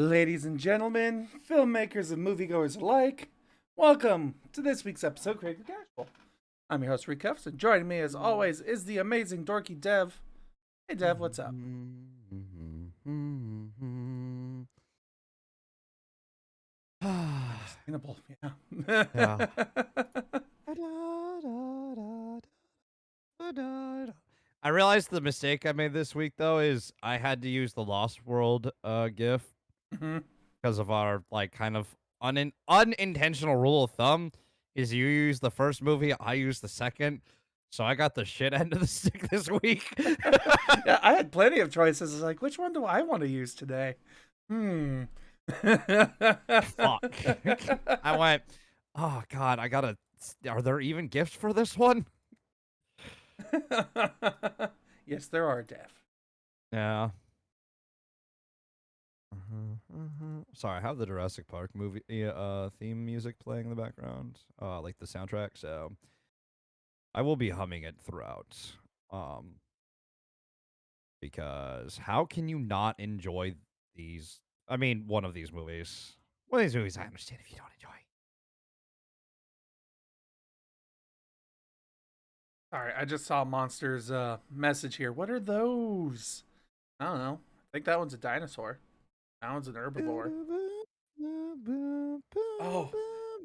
Ladies and gentlemen, filmmakers and moviegoers alike, welcome to this week's episode of Creative Casual. I'm your host, Rick Cuffs, and joining me as always is the amazing Dorkydev. Hey Dev, what's up? Understandable, yeah. Yeah. I realized the mistake I made this week though is I had to use the Lost World GIF Mhm. because of our kind of unintentional rule of thumb is you use the first movie, I use the second. So I got the shit end of the stick this week. Yeah, I had plenty of choices. It's like, which one do I want to use today? Fuck. I went, oh god, are there even gifts for this one? Yes, there are, Dev. Yeah. Sorry, I have the Jurassic Park movie theme music playing in the background, like the soundtrack. So I will be humming it throughout, because how can you not enjoy these? I mean, one of these movies. One of these movies, I understand if you don't enjoy. All right, I just saw Monster's message here. What are those? I don't know. I think that one's a dinosaur. That one's an herbivore. Oh,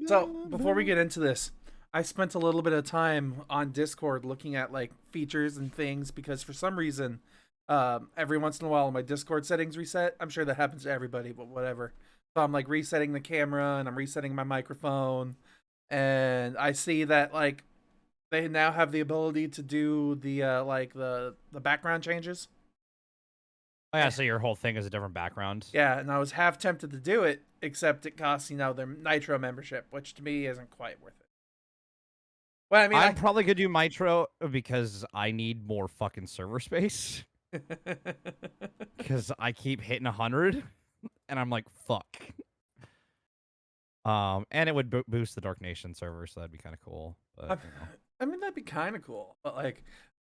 so before we get into this, I spent a little bit of time on Discord looking at like features and things because for some reason, every once in a while my Discord settings reset. I'm sure that happens to everybody, but whatever. So I'm like resetting the camera and I'm resetting my microphone, and I see that like they now have the ability to do the the background changes. Oh yeah, so your whole thing is a different background. Yeah, and I was half tempted to do it, except it costs their Nitro membership, which to me isn't quite worth it. Well, I mean, I'm probably gonna do Mitro because I need more fucking server space. Because I keep hitting 100, and I'm like, fuck. And it would boost the Dark Nation server, so that'd be kind of cool. But I mean, that'd be kind of cool, but like,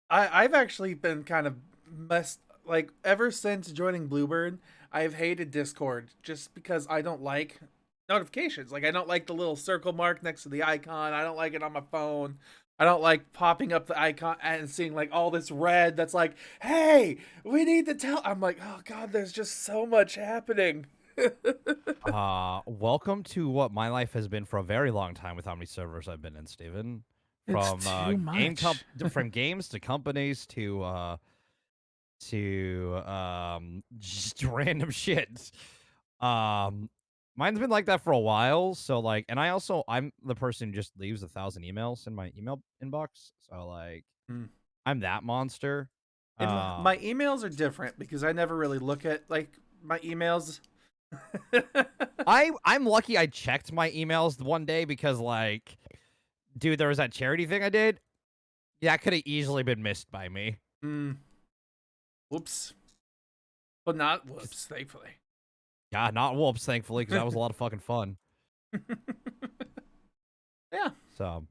I've actually been kind of messed like ever since joining Bluebird. I've hated Discord just because I don't like notifications. Like, I don't like the little circle mark next to the icon. I don't like it on my phone. I don't like popping up the icon and seeing like all this red that's like, hey, we need to tell. I'm like, oh god, there's just so much happening. welcome to what my life has been for a very long time with how many servers I've been in, Steven. From It's too much. from games to companies to just random shit. Mine's been like that for a while. So like, and I'm the person who just leaves 1,000 emails in my email inbox. So like, Mm. I'm that monster. And my emails are different because I never really look at like my emails. I'm lucky I checked my emails one day because like, dude, there was that charity thing I did. That could have easily been missed by me. Mm. Whoops. But not whoops, thankfully. Yeah, not whoops, thankfully, because that was a lot of fucking fun. Yeah. So, All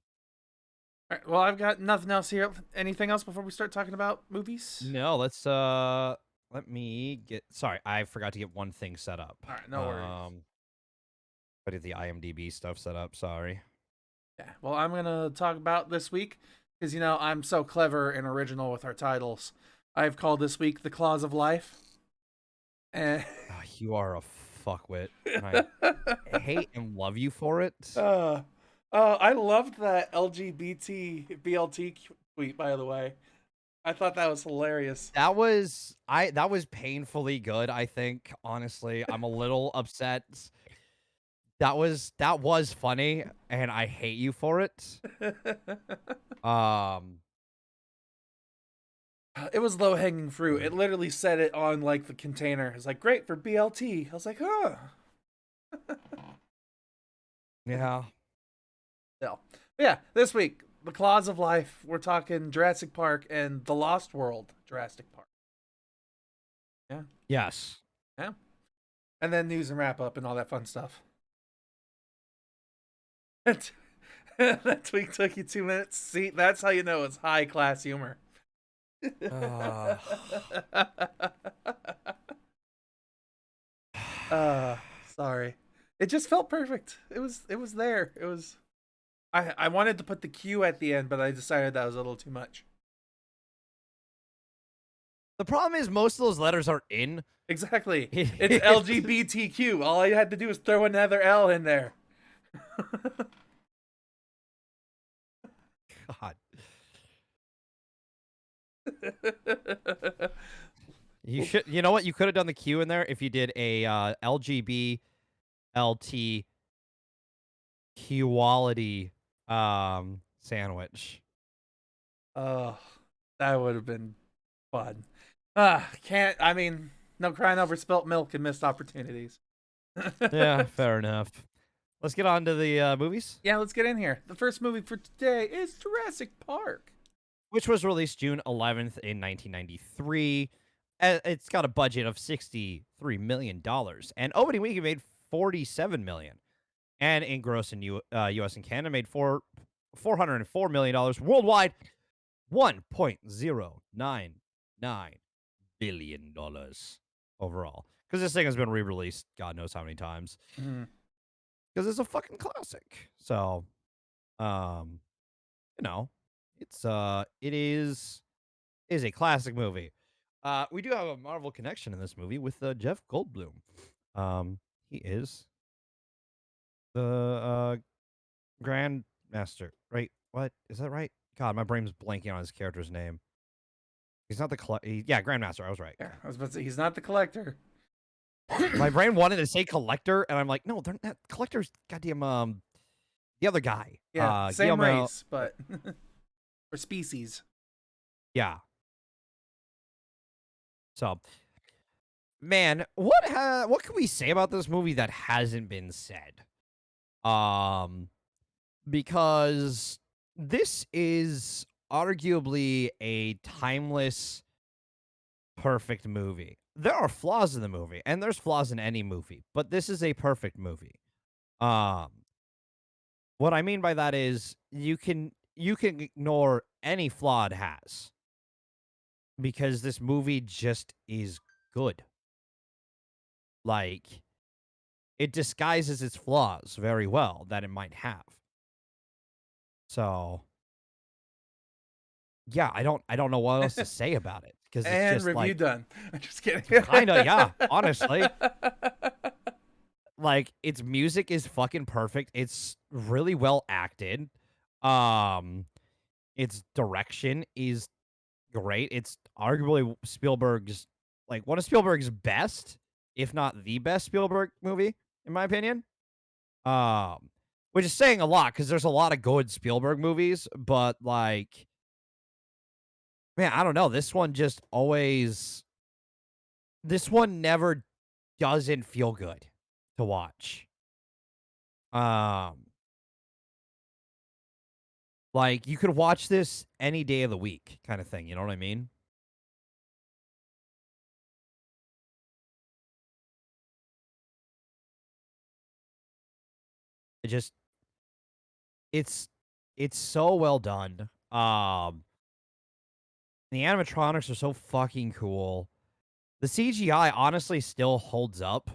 right, well, I've got nothing else here. Anything else before we start talking about movies? no, let me sorry, I forgot to get one thing set up. All right, no worries. I did the IMDb stuff set up, sorry. Yeah. Well, I'm going to talk about this week because, you know, I'm so clever and original with our titles. I've called this week The Claws of Life. And Oh, you are a fuckwit. And I hate and love you for it. I loved that LGBT BLT tweet, by the way. I thought that was hilarious. That was painfully good, I think. Honestly, I'm a little upset. That was funny, and I hate you for it. It was low hanging fruit. It literally said it on like the container. It's like great for BLT. I was like, huh. Yeah. No. But yeah, this week, The Claws of Life. We're talking Jurassic Park and The Lost World Jurassic Park. Yeah. Yes. Yeah. And then news and wrap up and all that fun stuff. That tweet took you 2 minutes. See, that's how you know it's high class humor. It just felt perfect. It was there. It was. I wanted to put the Q at the end, but I decided that was a little too much. The problem is most of those letters are in. Exactly. It's LGBTQ. All I had to do was throw another L in there. God. You know what? You could have done the Q in there if you did a LGB LT quality sandwich. Oh, that would have been fun. Can't. I mean, no crying over spilt milk and missed opportunities. Yeah, fair enough. Let's get on to the movies, Yeah, let's get in here. The first movie for today is Jurassic Park. which was released June 11th in 1993. It's got a budget of $63 million, and opening week it made $47 million, and in gross in U.S. and Canada made $404 million worldwide, $1.099 billion overall. Because this thing has been re-released God knows how many times. Mhm. Because it's a fucking classic. So, you know, it is a classic movie. We do have a Marvel connection in this movie with Jeff Goldblum. He is the Grandmaster, right? What is that right? God, my brain's blanking on his character's name. He's not the yeah, Grandmaster. I was right. Yeah, I was about to say he's not the collector. My brain wanted to say collector, and I'm like, no, they're not. Collector's goddamn the other guy. Yeah, same Guillermo. race, but or species. Yeah. So, man, what can we say about this movie that hasn't been said? Um, because this is arguably a timeless, perfect movie. There are flaws in the movie, and there's flaws in any movie, but this is a perfect movie. Um, what I mean by that is you can ignore any flaw it has because this movie just is good. Like it disguises its flaws very well that it might have. So, yeah, I don't know what else to say about it because it's And just review like done. I'm just kidding. kind of yeah, honestly. Like its music is fucking perfect. It's really well acted. Um its direction is great. It's arguably Spielberg's like one of Spielberg's best, if not the best Spielberg movie in my opinion. Um which is saying a lot cuz there's a lot of good Spielberg movies, but like man, I don't know. This one never doesn't feel good to watch. Um Like, you could watch this any day of the week kind of thing, you know what I mean? It just it's it's so well done. The animatronics are so fucking cool. The CGI honestly still holds up,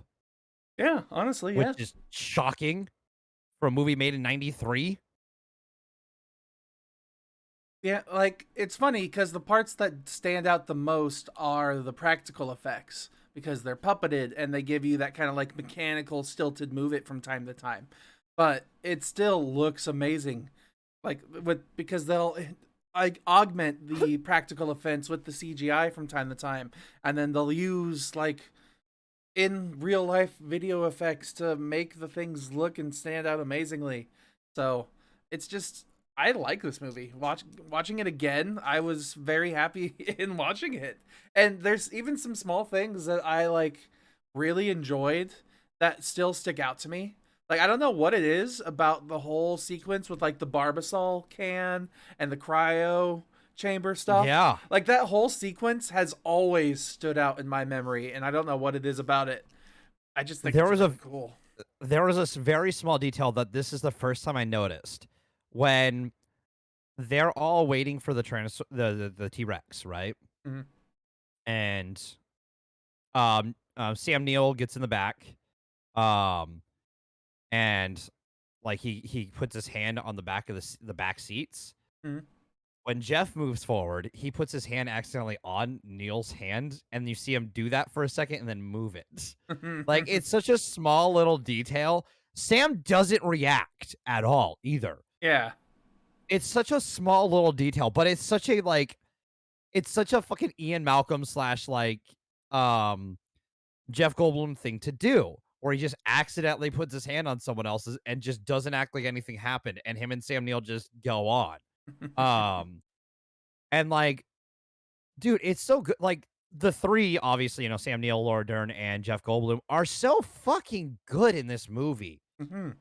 Yeah, honestly, which yeah. is shocking for a movie made in 93. Yeah, like it's funny because the parts that stand out the most are the practical effects because they're puppeted and they give you that kind of like mechanical stilted move it from time to time. But it still looks amazing. Like with because they'll like augment the practical effects with the CGI from time to time and then they'll use like in real life video effects to make the things look and stand out amazingly. So it's just I like this movie. Watching it again, I was very happy in watching it. And there's even some small things that I like really enjoyed that still stick out to me. Like I don't know what it is about the whole sequence with like the Barbasol can and the cryo chamber stuff. Yeah. Like that whole sequence has always stood out in my memory, and I don't know what it is about it. I just think There it's was really a cool. there was a very small detail that this is the first time I noticed when they're all waiting for the T-Rex, right? Mhm. And Sam Neill gets in the back. Um and like he puts his hand on the back of the back seats. Mhm. When Jeff moves forward, he puts his hand accidentally on Neil's hand, and you see him do that for a second and then move it. Like, it's such a small little detail. Sam doesn't react at all either. Yeah. It's such a small little detail, but it's such a it's such a fucking Ian Malcolm slash um Jeff Goldblum thing to do, where he just accidentally puts his hand on someone else's and just doesn't act like anything happened, and him and Sam Neill just go on. Um, and like, dude, it's so good. Like the three, obviously, Sam Neill, Laura Dern, and Jeff Goldblum are so fucking good in this movie. Mhm.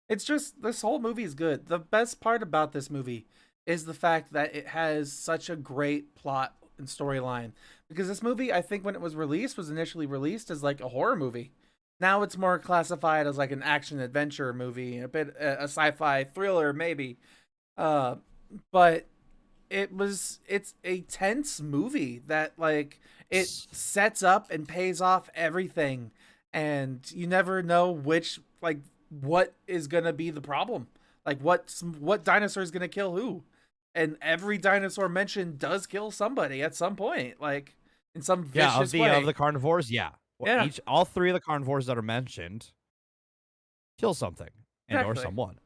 It's just this whole movie is good. The best part about this movie is the fact that it has such a great plot and storyline. Because this movie, I think when it was released, was initially released as like a horror movie. Now it's more classified as like an action adventure movie, a bit a sci-fi thriller maybe. Uh, but it's a tense movie that like it sets up and pays off everything, and you never know which like what is gonna be the problem, like what dinosaur is gonna kill who, and every dinosaur mentioned does kill somebody at some point, like in some vicious way. Of the carnivores, yeah. Well, Yeah, all three of the carnivores that are mentioned kill something and or exactly. someone.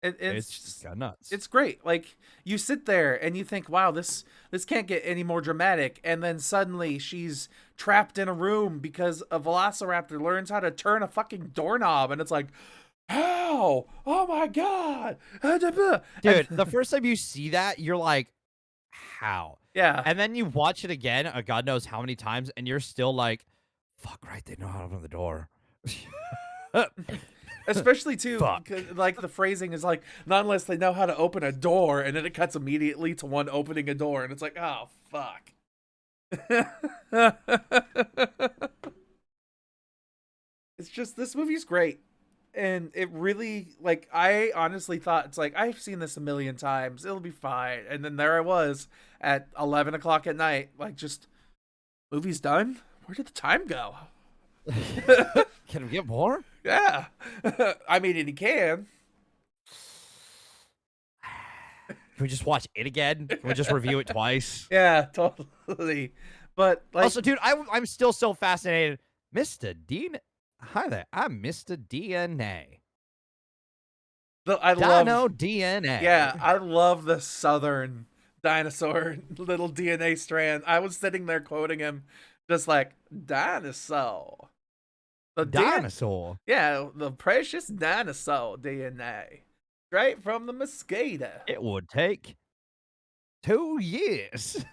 It's It's just, kind of nuts. it's great. Like you sit there and you think, wow, this can't get any more dramatic, and then suddenly she's trapped in a room because a velociraptor learns how to turn a fucking doorknob, and it's like, how? Oh my god, Dude, the first time you see that, you're like, how? yeah. And then you watch it again, God knows how many times, and you're still like, fuck right, they know how to open the door. Especially too, Fuck. like the phrasing is like, not unless they know how to open a door, and then it cuts immediately to one opening a door, and it's like, oh fuck. It's just this movie's great, and it really like I honestly thought it's like I've seen this a million times, it'll be fine, and then there I was at 11 o'clock at night, like just movie's done. Where did the time go? Can we get more? Yeah, I mean, and he can. Can we just watch it again? Can we just review it twice? Yeah, totally. But like, Also, dude, I'm still so fascinated. Mr. Dean, hi there. I'm Mr. DNA. I love Dino DNA. Yeah, I love the southern dinosaur little DNA strand. I was sitting there quoting him, just like dinosaur. The Dinosaur. yeah, the precious dinosaur DNA, straight from the mosquito. It would take 2 years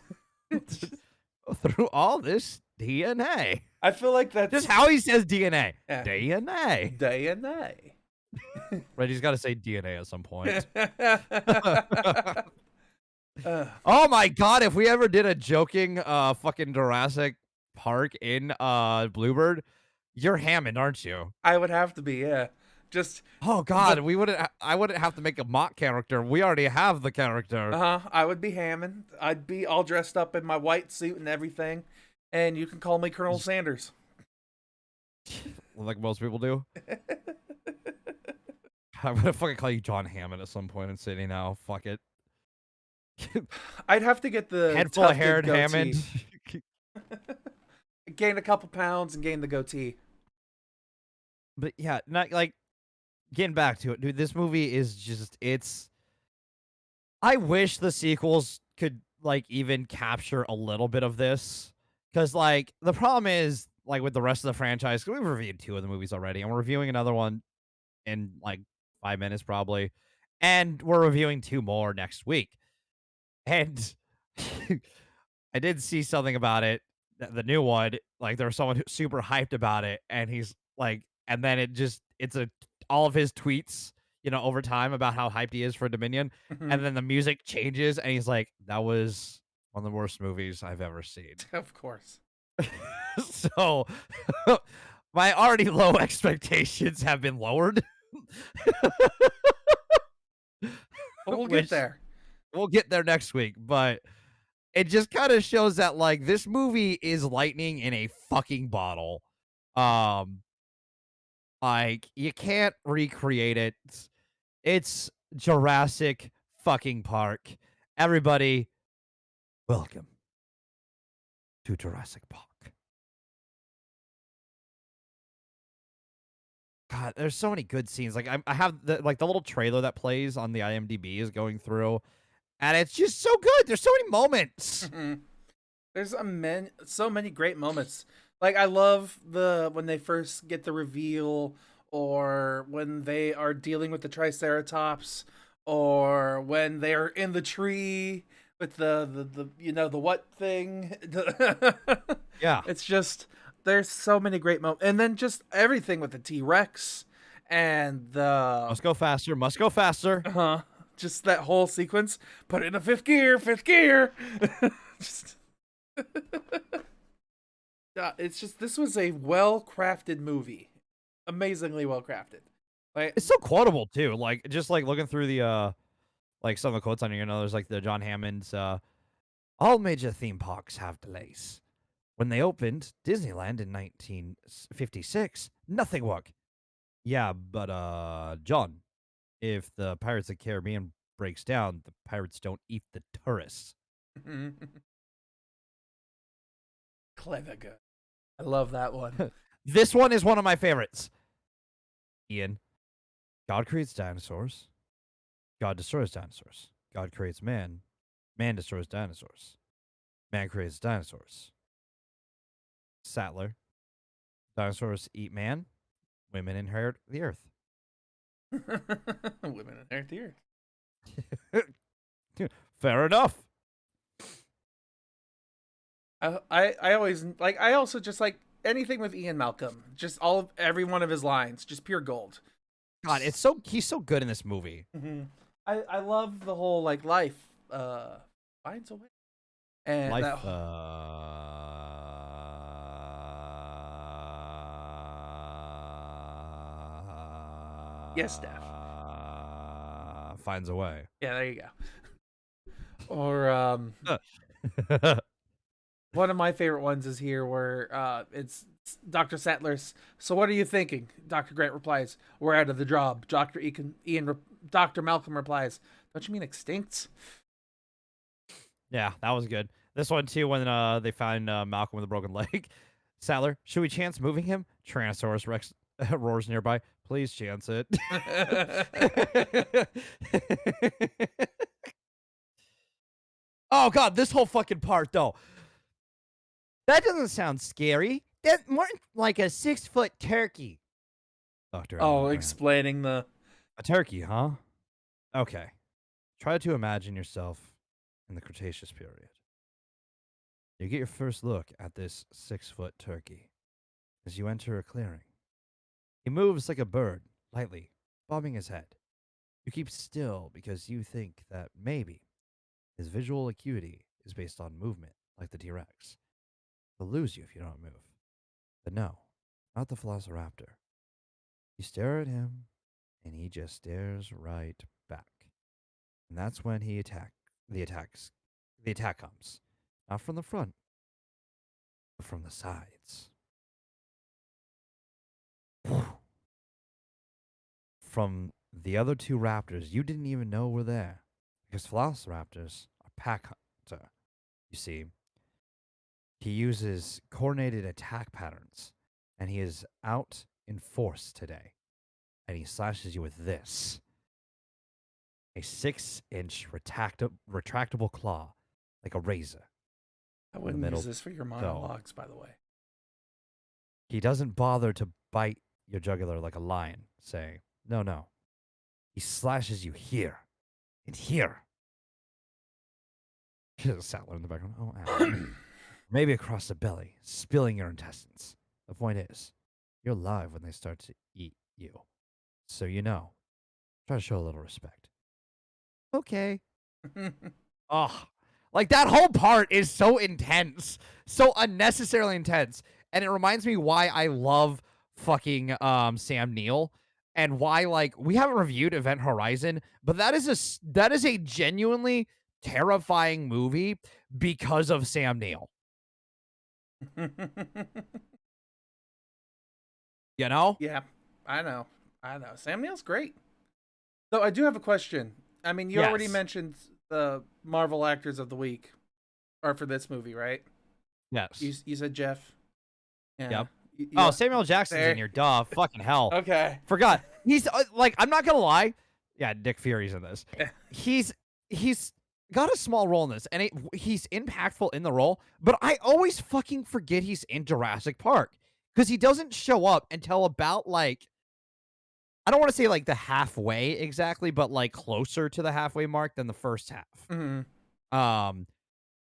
through all this DNA. I feel like that's Just how he says DNA. Yeah. DNA. DNA. Reggie's got to say DNA at some point. Uh, Oh my god, if we ever did a joking fucking Jurassic Park in Bluebird, you're Hammond, aren't you? I would have to be, yeah. Just Oh god, I wouldn't have to make a mock character. We already have the character. I would be Hammond. I'd be all dressed up in my white suit and everything, and you can call me Colonel Sanders. Like most people do. I'm gonna fucking call you John Hammond at some point in City now. Fuck it. I'd have to get the Head full of tufted hair goatee. Hammond. Gain a couple pounds and gain the goatee. But yeah, not like getting back to it, dude. This movie is it's. I wish the sequels could like even capture a little bit of this, because like the problem is like with the rest of the franchise. 'Cause we've reviewed 2 of the movies already, and we're reviewing another one in like 5 minutes probably, and we're reviewing 2 more next week. And I did see something about it, the new one. Like there was someone who's super hyped about it, and he's like, and then it's all of his tweets, over time about how hyped he is for Dominion, and then the music changes, and he's like, "That was one of the worst movies I've ever seen." Of course. So my already low expectations have been lowered. But we'll Which- get there. We'll get there next week, but it just kind of shows that like this movie is lightning in a fucking bottle. Like, you can't recreate it. It's Jurassic fucking Park. Everybody, welcome to Jurassic Park. God, there's so many good scenes. Like I have the little trailer that plays on the IMDb is going through, and it's just so good. There's so many moments. There's so many great moments. Like I love when they first get the reveal, or when they are dealing with the Triceratops, or when they are in the tree with the the what thing. Yeah, It's just there's so many great moments, and then just everything with the T-Rex and the must go faster. Must go faster. just that whole sequence. Put it in a fifth gear, fifth gear. Just yeah, it's just this was a well-crafted movie, amazingly well-crafted. Like, It's so quotable too. Like just like looking through the like some of the quotes on here. There's like the John Hammond's all major theme parks have delays. When they opened Disneyland in 1956, nothing worked. Yeah, but John, if the Pirates of the Caribbean breaks down, the pirates don't eat the tourists. clever good. I love that one. This one is one of my favorites. Ian, God creates dinosaurs. God destroys dinosaurs. God creates man. Man destroys dinosaurs. Man creates dinosaurs. Sattler, dinosaurs eat man. Women inherit the earth. Women inherit the earth. Fair enough. I always like. I also just like anything with Ian Malcolm. Just every one of his lines, just pure gold. God, he's so good in this movie. Mm-hmm. I love the whole like life finds a way, and Life that yes, Steph. Finds a way. Yeah, there you go. Or one of my favorite ones is here where it's Dr. Sattler's. So what are you thinking? Dr. Grant replies, "We're out of the job." Dr. Malcolm replies, "Don't you mean extinct?" Yeah, that was good. This one too, when they find Malcolm with a broken leg. Sattler, should we chance moving him? Tyrannosaurus Rex roars nearby. Please chance it. Oh god, this whole fucking part though. That doesn't sound scary. That's more like a 6-foot turkey. Doctor Alan Oh, Grant. explaining the A turkey, huh? Okay. Try to imagine yourself in the Cretaceous period. You get your first look at this 6-foot turkey as you enter a clearing. He moves like a bird, lightly, bobbing his head. You keep still because you think that maybe his visual acuity is based on movement, like the T-Rex. He'll lose you if you don't move. But no, not the Velociraptor. You stare at him, and he just stares right back. And that's when the attack comes. Not from the front, but from the sides. From the other two raptors you didn't even know were there. Because Velociraptors are pack hunter. You see, he uses coordinated attack patterns, and he is out in force today. And he slashes you with this. A 6-inch retractable claw, like a razor. I wouldn't use this for your monologues, by the way. He doesn't bother to bite your jugular like a lion, saying, no, no. He slashes you here and here. Sattler in the background. Oh, ow. Maybe across the belly, spilling your intestines. The point is, you're alive when they start to eat you. So you know. Try to show a little respect. Okay. Oh, like that whole part is so intense, so unnecessarily intense, and it reminds me why I love fucking Sam Neill, and why like we haven't reviewed Event Horizon, but that is a genuinely terrifying movie because of Sam Neill. You know? Yeah. I know. I know. Sam Neill's great. So I do have a question. I mean, you already Yes. mentioned the Marvel actors of the week, or for this movie, right? Yes. You said Jeff. Yeah. Yep. Oh, Yeah. Samuel Jackson's in There. here. Duh. Fucking hell. Okay. Forgot. He's like, I'm not gonna lie. Yeah, Nick Fury's in this. He's he's got a small role in this, and he's impactful in the role. But I always fucking forget he's in Jurassic Park because he doesn't show up until about like, I don't want to say like the halfway exactly, but like closer to the halfway mark than the first half. Hmm. Um,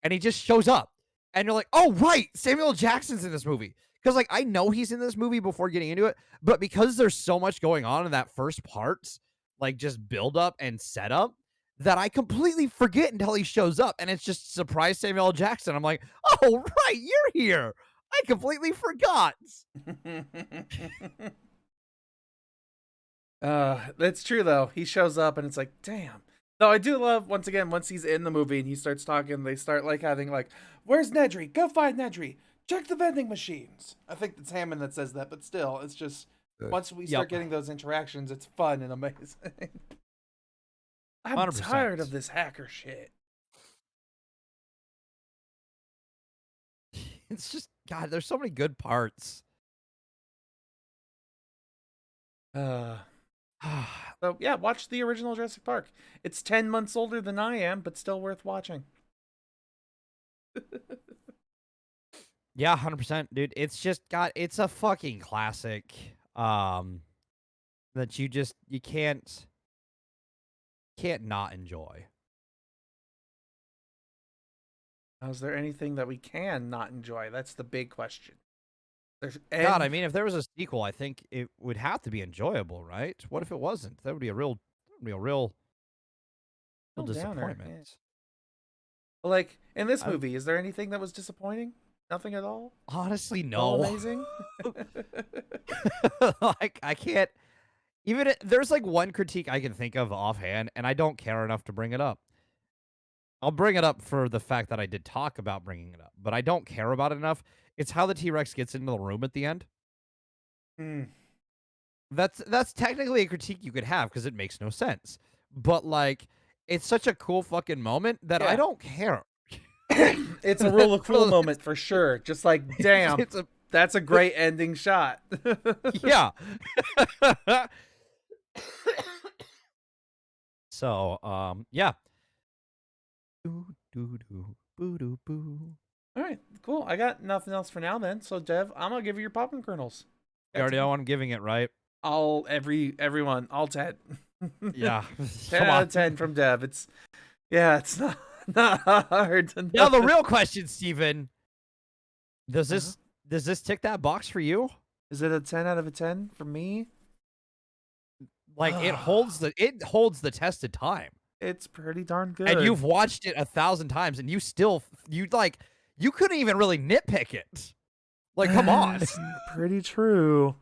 and he just shows up, and you're like, oh right, Samuel Jackson's in this movie. Because like I know he's in this movie before getting into it, but because there's so much going on in that first part, like just build up and setup, that I completely forget until he shows up, and it's just surprise Samuel L. Jackson. I'm like, oh right, you're here. I completely forgot. That's true though. He shows up and it's like, damn. No, I do love once again once he's in the movie and he starts talking. They start like having like, "Where's Nedry? Go find Nedry. Check the vending machines." I think it's Hammond that says that, but still, it's just once we start Yep. getting those interactions, it's fun and amazing. I'm 100%. tired of this hacker shit. It's just God. There's so many good parts. Uh, so yeah, watch the original Jurassic Park. It's 10 months older than I am, but still worth watching. Yeah, 100%, dude. It's just it's a fucking classic. That you can't not enjoy. Now, is there anything that we can not enjoy? That's the big question. There's God, I mean, if there was a sequel, I think it would have to be enjoyable, right? What if it wasn't? That would be a real downer. disappointment. Yeah. Like in this I- movie, is there anything that was disappointing? Nothing at all. Honestly, All no. amazing. Like I can't even. There's like one critique I can think of offhand, and I don't care enough to bring it up. I'll bring it up for the fact that I did talk about bringing it up, but I don't care about it enough. It's how the T-Rex gets into the room at the end. Hmm. That's technically a critique you could have because it makes no sense. But like, it's such a cool fucking moment that I Yeah. don't care. It's a real cool moment for sure. Just like, damn, It's a that's a great ending shot. yeah. So yeah. Doo doo doo boo doo boo. All right, cool. I got nothing else for now then. So Dev, I'm gonna give you your popcorn kernels. You already know I'm giving it, right? All everyone, all 10. Yeah. 10 Come out on. of 10 from Dev. It's not hard to know. Now the real question, Steven, does this tick that box for you? Is it a 10 out of a 10 for me? Like it holds the test of time. It's pretty darn good. And you've watched it 1,000 times and you couldn't even really nitpick it. Like, come on. That's pretty true.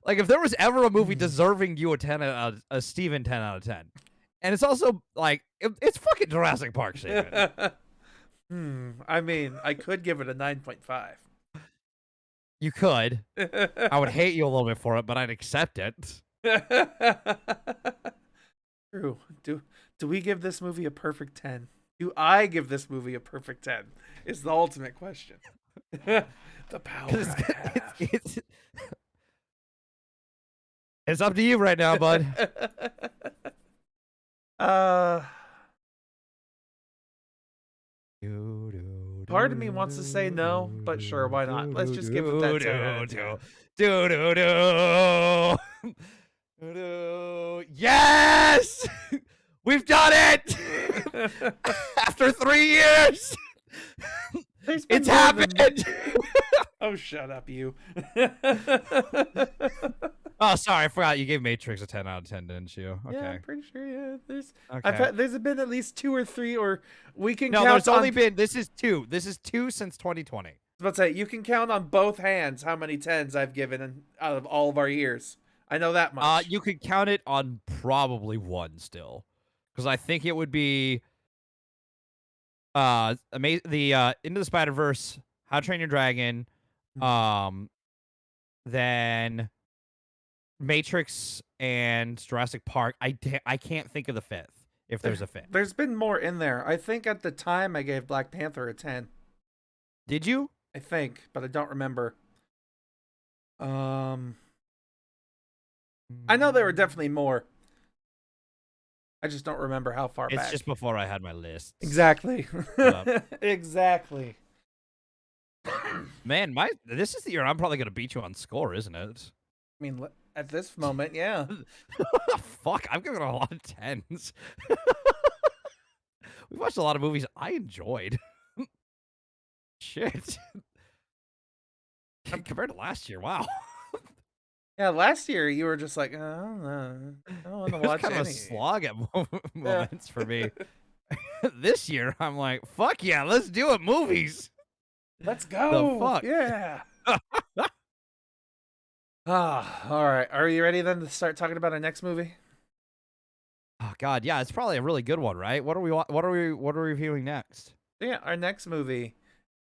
Like if there was ever a movie deserving you a Steven 10 out of 10. And it's also like it's fucking Jurassic Park, Steven. I mean, I could give it a 9.5. You could. I would hate you a little bit for it, but I'd accept it. True. Do we give this movie a perfect 10? Do I give this movie a perfect 10? Is the ultimate question. The power I have. It's up to you right now, bud. Part of me wants to say no, but sure, why not? Let's just give it that 10 out of 10. Yes! We've done it! After 3 years! It's happened! Oh, shut up, you. Oh, sorry, I forgot you gave Matrix a 10 out of 10, didn't you? Okay. Yeah, I'm pretty sure, yeah. Okay. There's been at least 2 or 3, or we can No, count there's only on, been, this is two since 2020. I was about to say, you can count on both hands how many 10s I've given out of all of our years. I know that much. You could count it on probably one still. Because I think it would be the Into the Spider-Verse, How to Train Your Dragon, then Matrix and Jurassic Park. I can't think of the fifth, if there's a fifth. There's been more in there. I think at the time I gave Black Panther a 10. Did you? I think, but I don't remember. I know there were definitely more. I just don't remember how far It's back. just before I had my list. Exactly. Yep. Exactly. Man, this is the year I'm probably gonna beat you on score, isn't it? I mean, at this moment, yeah. Fuck, I've given a lot of 10s. We watched a lot of movies I enjoyed. Shit. Compared to last year, wow. Yeah, last year you were just like, I don't know. I don't want to It was watch kind of a any. slog at moments for me. This year, I'm like, fuck yeah, let's do it, movies. Let's go. fuck? Yeah. All right. Are you ready then to start talking about our next movie? Oh god, yeah, it's probably a really good one, right? What are we reviewing next? Yeah, our next movie,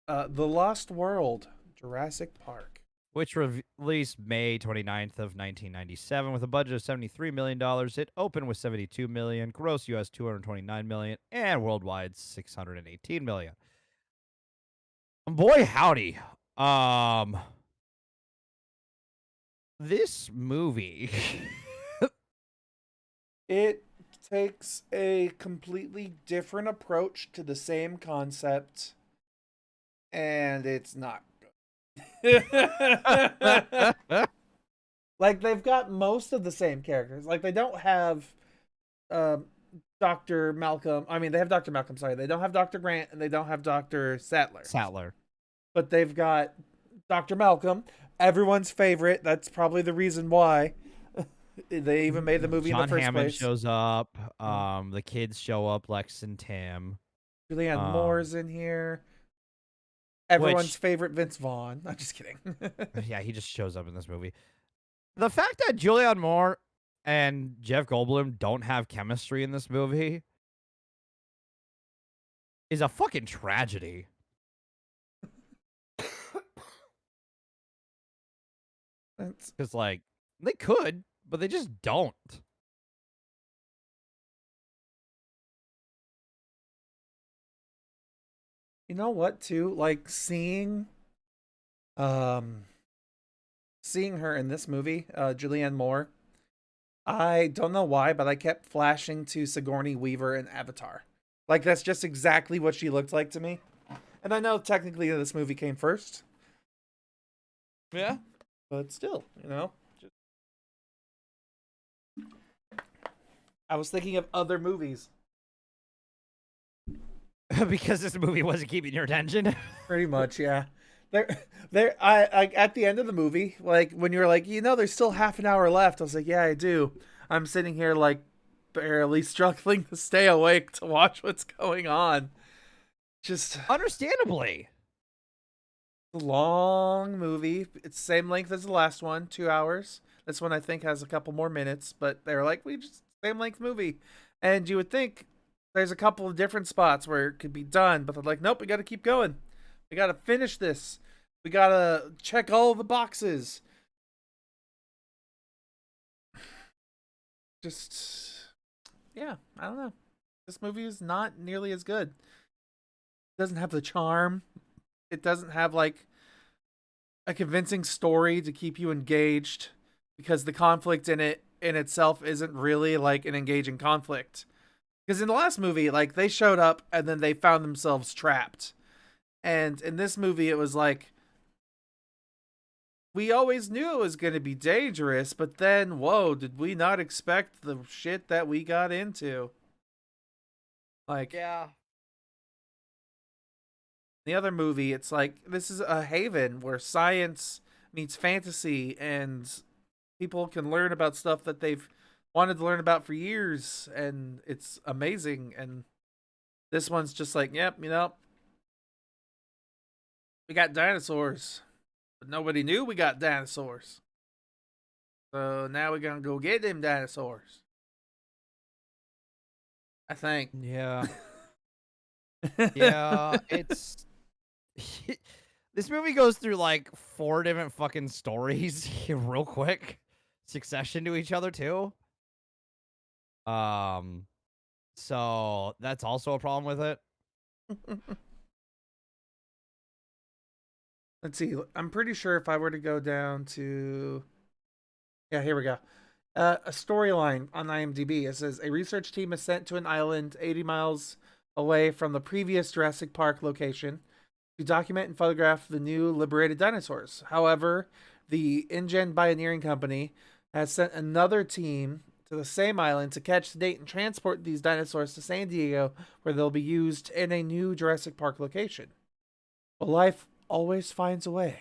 The Lost World, Jurassic Park. Which released May 29th of 1997 with a budget of $73 million. It opened with $72 million, gross US $229 million, and worldwide $618 million. Boy howdy. This movie It takes a completely different approach to the same concept, and it's not good. Like, they've got most of the same characters. Like, they don't have Dr. Malcolm. I mean, they have Dr. Malcolm, sorry. They don't have Dr. Grant, and they don't have Dr. Sattler. But they've got Dr. Malcolm, everyone's favorite. That's probably the reason why they even made the movie in the first Hammond place. shows up. The kids show up, Lex and Tim. Julianne Moore's in here. Everyone's favorite Vince Vaughn. I'm just kidding. Yeah, he just shows up in this movie. The fact that Julianne Moore and Jeff Goldblum don't have chemistry in this movie is a fucking tragedy. Because, like, they could, but they just don't. You know what, too? Like, seeing her in this movie, Julianne Moore, I don't know why, but I kept flashing to Sigourney Weaver in Avatar. Like, that's just exactly what she looked like to me. And I know technically this movie came first. Yeah. But still, you know. I was thinking of other movies. Because this movie wasn't keeping your attention. Pretty much, yeah. I at the end of the movie, like when you're like, you know, there's still half an hour left. I was like, yeah, I do. I'm sitting here like barely struggling to stay awake to watch what's going on. Just understandably. a long movie. It's the same length as the last one, 2 hours. This one I think has a couple more minutes, but they're like, we just same length movie. And you would think there's a couple of different spots where it could be done, but they're like, nope, we got to keep going. We got to finish this. We got to check all the boxes. Just, yeah, I don't know. This movie is not nearly as good. It doesn't have the charm. It doesn't have, like, a convincing story to keep you engaged because the conflict in it in itself isn't really, like, an engaging conflict. Because in the last movie, like, they showed up and then they found themselves trapped. And in this movie, it was like, we always knew it was going to be dangerous, but then, whoa, did we not expect the shit that we got into? Like, Yeah. the other movie, it's like, this is a haven where science meets fantasy and people can learn about stuff that they've wanted to learn about for years, and it's amazing. And this one's just like, yep, you know, we got dinosaurs, but nobody knew we got dinosaurs. So now we're gonna go get them dinosaurs. I think. Yeah. Yeah, it's this movie goes through like 4 different fucking stories real quick. succession to each other too. Um, so that's also a problem with it. Let's see. I'm pretty sure if I were to go down to, yeah, here we go. A storyline on IMDb. It says a research team is sent to an island 80 miles away from the previous Jurassic Park location to document and photograph the new liberated dinosaurs. However, the InGen Pioneering Company has sent another team to the same island to catch, date, and transport these dinosaurs to San Diego, where they'll be used in a new Jurassic Park location. Well, life always finds a way.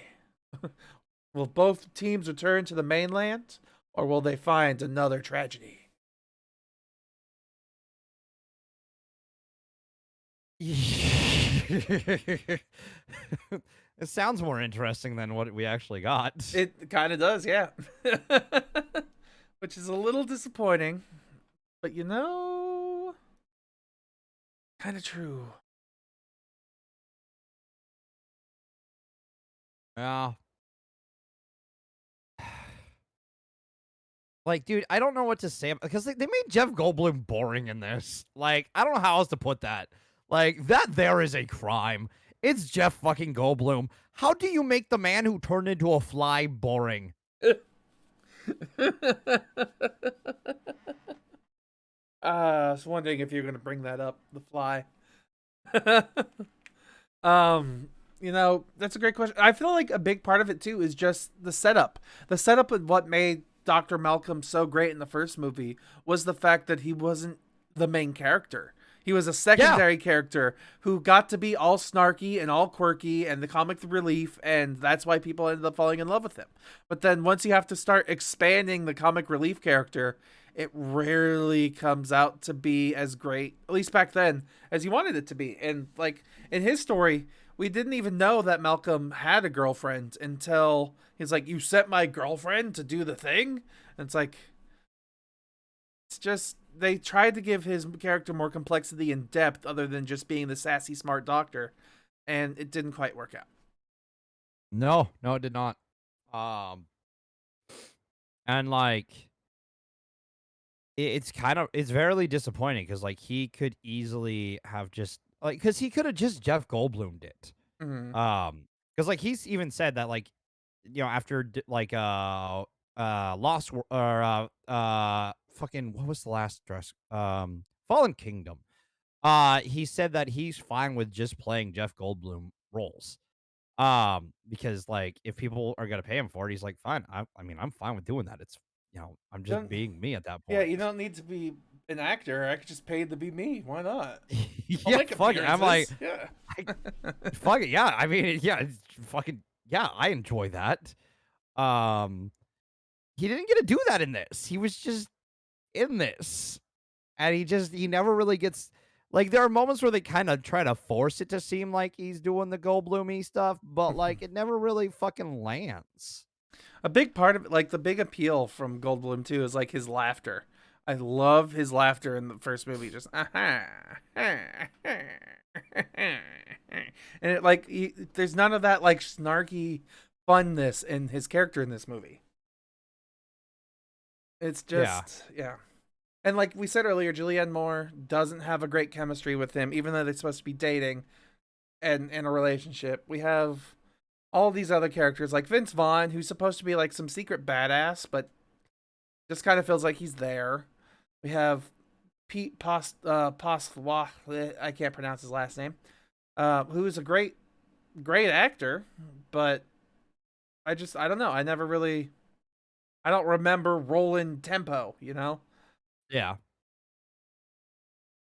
Will both teams return to the mainland, or will they find another tragedy? It sounds more interesting than what we actually got. It kind of does, yeah. Which is a little disappointing, but kind of true. Yeah. Like, dude, I don't know what to say because they made Jeff Goldblum boring in this. Like, I don't know how else to put that. Like, that there is a crime. It's Jeff fucking Goldblum. How do you make the man who turned into a fly boring? I was wondering if you're going to bring that up, the fly. That's a great question. I feel like a big part of it too is just the setup. The setup of what made Dr. Malcolm so great in the first movie was the fact that he wasn't the main character. He was a secondary character who got to be all snarky and all quirky and the comic relief, and that's why people ended up falling in love with him. But then once you have to start expanding the comic relief character, it rarely comes out to be as great, at least back then, as you wanted it to be. And like in his story, we didn't even know that Malcolm had a girlfriend until he's like, "You sent my girlfriend to do the thing?" And it's like, it's just they tried to give his character more complexity and depth other than just being the sassy smart doctor, and it didn't quite work out. No, it did not. Um, and like, it's very disappointing because like he could easily have just like because he could have just Jeff Goldblumed it. Mm-hmm. Because like he's even said that like after like Lost or fucking what was the last dress Fallen Kingdom. He said that he's fine with just playing Jeff Goldblum roles. Because like if people are gonna pay him for it, he's like, fine. I mean, I'm fine with doing that. It's I'm just Don't, being me at that yeah, point. you don't need to be an actor. I could just pay to be me. Why not? I'll Yeah, make fuck it. I'm like, appearances. Yeah. I, fuck it. Yeah, I mean, yeah, it's fucking yeah. I enjoy that. Um, he didn't get to do that in this. He was just in this, and he never really gets like there are moments where they kind of try to force it to seem like he's doing the Goldbloomy stuff, but like it never really fucking lands. A big part of it, like the big appeal from Goldblum too, is like his laughter. I love his laughter in the first movie, just and it like there's none of that like snarky funness in his character in this movie. It's Yeah, just yeah. And like we said earlier, Julianne Moore doesn't have a great chemistry with him, even though they're supposed to be dating and in a relationship. We have all these other characters like Vince Vaughn, who's supposed to be like some secret badass, but just kind of feels like he's there. We have Pete Postwa, I can't pronounce his last name, who is a great actor, but I don't know. I don't remember rolling tempo. yeah,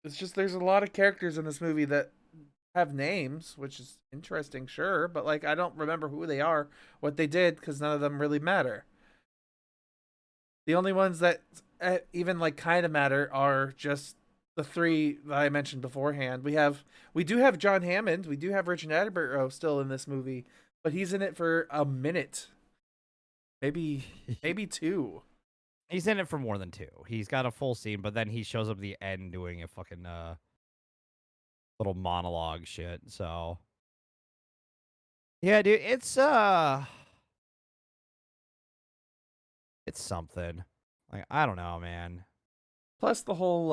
It's just there's a lot of characters in this movie that have names, which is interesting, sure, but like I don't remember who they are, what they did, because none of them really matter. The only ones that even like kind of matter are just the three that I mentioned beforehand. We do have John Hammond, we do have Richard Attenborough still in this movie, but he's in it for a minute, maybe two. he's in it for more than two. He's got a full scene, but then he shows up at the end doing a fucking little monologue shit. So yeah, dude, it's It's something. Like, I don't know, man. Plus the whole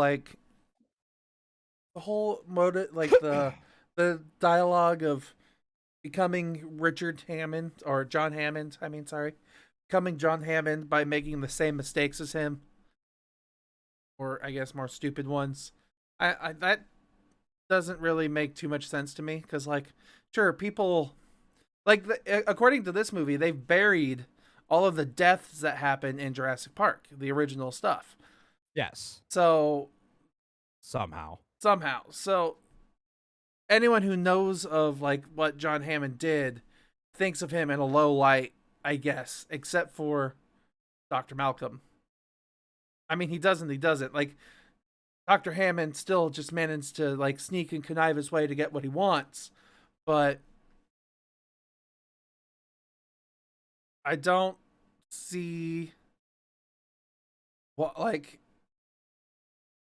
motive, like the dialogue of becoming Richard Hammond or John Hammond. I mean, sorry, becoming John Hammond by making the same mistakes as him, or I guess more stupid ones. I that doesn't really make too much sense to me because, like, sure, people like according to this movie, they've buried all of the deaths that happen in Jurassic Park, the original stuff. Yes. So Somehow. so anyone who knows of like what John Hammond did thinks of him in a low light, I guess, except for Dr. Malcolm. I mean, he doesn't. Like, Dr. Hammond still just managed to like sneak and connive his way to get what he wants, but I don't see what, like,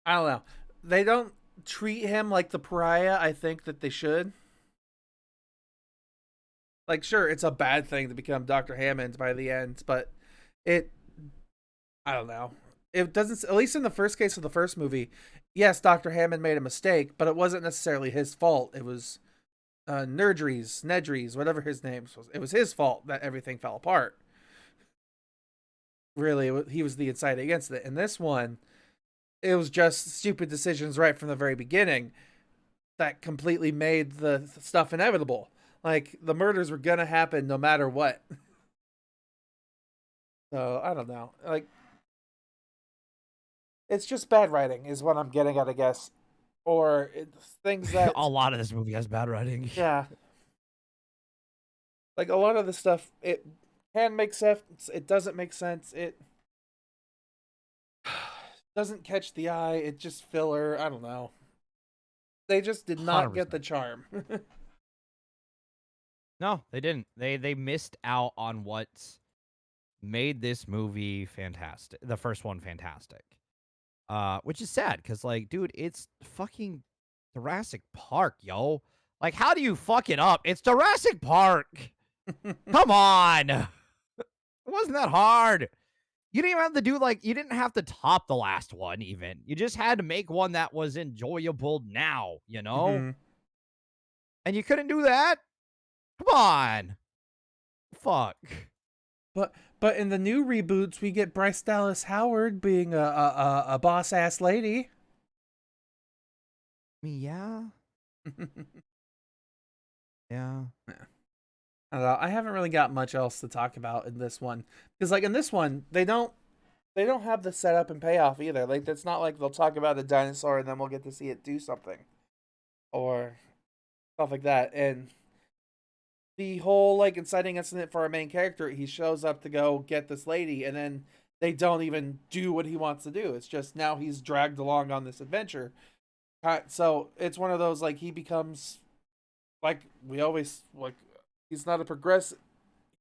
I don't know. They don't treat him like the pariah I think that they should. Like, sure, it's a bad thing to become Dr. Hammond by the end, but it, I don't know. It doesn't, at least in the first case of the first movie, yes, Dr. Hammond made a mistake, but it wasn't necessarily his fault. It was Nedry's, whatever his name was. It was his fault that everything fell apart. Really, he was the inciting against it. In this one, it was just stupid decisions right from the very beginning that completely made the stuff inevitable. Like, the murders were gonna happen no matter what. So, I don't know. Like, it's just bad writing, is what I'm getting at, I guess. Or it's things that. A lot of this movie has bad writing. Yeah. Like, a lot of the stuff, it can make sense, it doesn't make sense, it doesn't catch the eye, it just filler, I don't know. They just did not 100%. get the charm. No, they didn't. They missed out on what made this movie fantastic. The first one fantastic. Which is sad because, like, dude, it's fucking Jurassic Park, yo. Like, how do you fuck it up? It's Jurassic Park. Come on. It wasn't that hard. You didn't even have to do, like, you didn't have to top the last one, even. You just had to make one that was enjoyable now, you know? Mm-hmm. And you couldn't do that? Come on. Fuck. But in the new reboots, we get Bryce Dallas Howard being a boss ass lady. I mean, yeah. Yeah. I don't know. I haven't really got much else to talk about in this one because, like, in this one, they don't have the setup and payoff either. Like, it's not like they'll talk about a dinosaur and then we'll get to see it do something or stuff like that. And the whole, like, inciting incident for our main character, he shows up to go get this lady, and then they don't even do what he wants to do. It's just now he's dragged along on this adventure. So it's one of those, like, he becomes, like, we always, like, he's not a progressive,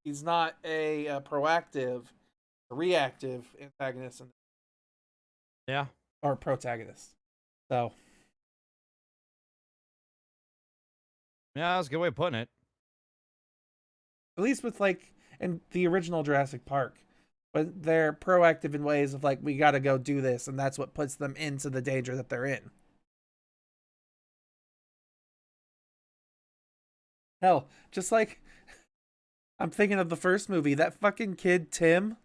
he's not a proactive, a reactive antagonist Yeah. or protagonist. So Yeah, that's a good way of putting it. at least with, like, in the original Jurassic Park, but they're proactive in ways of, like, we got to go do this, and that's what puts them into the danger that they're in. Hell, just like, I'm thinking of the first movie, that fucking kid Tim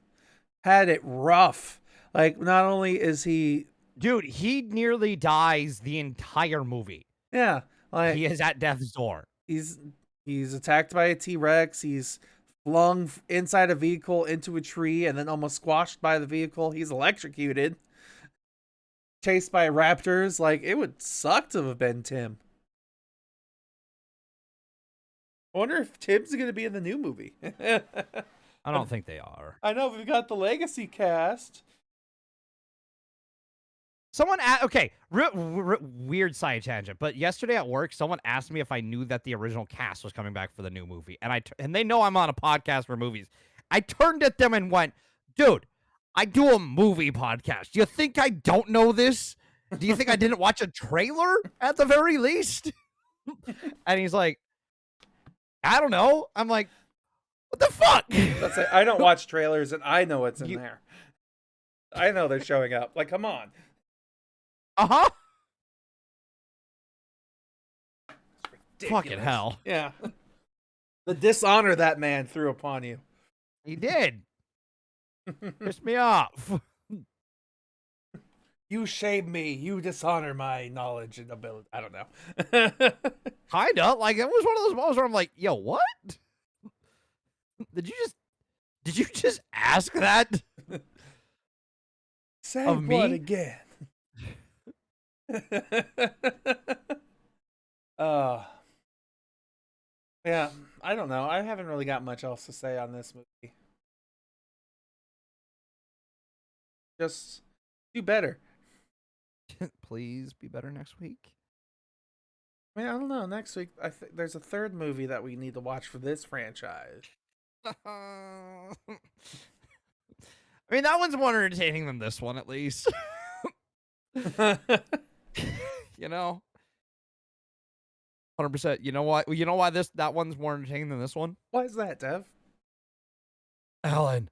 had it rough. Like, not only is he, Dude, he nearly dies the entire movie. yeah, like, He is at death's door. he's attacked by a T-Rex, he's flung inside a vehicle into a tree and then almost squashed by the vehicle, he's electrocuted, chased by raptors. Like, it would suck to have been Tim. I wonder if Tim's gonna be in the new movie. I don't think they are. I know we've got the legacy cast. Someone okay, weird side tangent, but yesterday at work, someone asked me if I knew that the original cast was coming back for the new movie, and they know I'm on a podcast for movies. I turned at them and went, "Dude, I do a movie podcast. Do you think I don't know this? Do you think I didn't watch a trailer at the very least?" And he's like, "I don't know." I'm like, What the fuck? Let's say I don't watch trailers and I know what's in You, there. I know they're showing up. Like, come on. uh-huh. It's Fucking ridiculous. hell. Yeah. The dishonor that man threw upon you. He did. Pissed me off. You shame me. You dishonor my knowledge and ability. I don't know. Kinda. Like, it was one of those moments where I'm like, yo, what? Did you just ask that? Say Of what me? again? uh yeah, I don't know. I haven't really got much else to say on this movie. Just do better. Please be better next week. I mean, I don't know. Next week, there's a third movie that we need to watch for this franchise. I mean, that one's more entertaining than this one, at least. You know, 100%. You know why? You know why that one's more entertaining than this one? Why is that, Dev? Alan.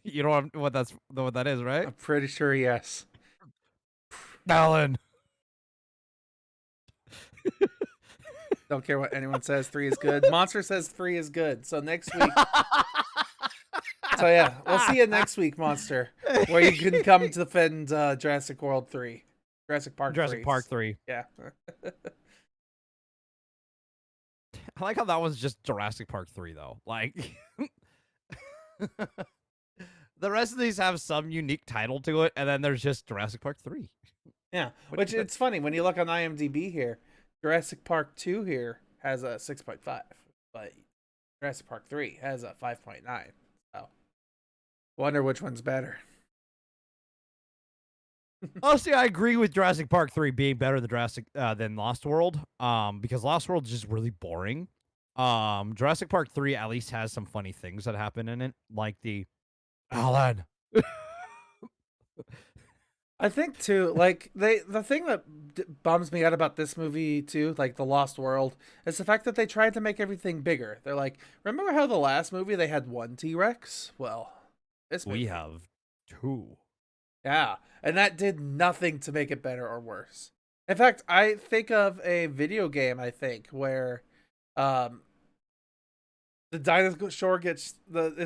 You know what that is, right? I'm pretty sure yes. Alan. Don't care what anyone says. 3 is good. Monster says 3 is good. So next week. So yeah, we'll see you next week, Monster, where you can come to defend Jurassic World 3, Jurassic Park 3. Park 3. Yeah. I like how that one's just Jurassic Park 3, though. Like, the rest of these have some unique title to it, and then there's just Jurassic Park 3. Yeah, which it's funny when you look on IMDb here. Jurassic Park 2 here has a 6.5, but Jurassic Park 3 has a 5.9. So, wonder which one's better. Honestly, I agree with Jurassic Park 3 being better than Lost World, because Lost World is just really boring. Jurassic Park 3 at least has some funny things that happen in it, like the Alan. I think too, like the thing that bums me out about this movie too, like The Lost World, is the fact that they tried to make everything bigger. They're like, remember how the last movie they had 1 T-Rex? Well, this movie, We have 2. yeah, and that did nothing to make it better or worse. In fact, I think of a video game, I think, where the dinosaur it's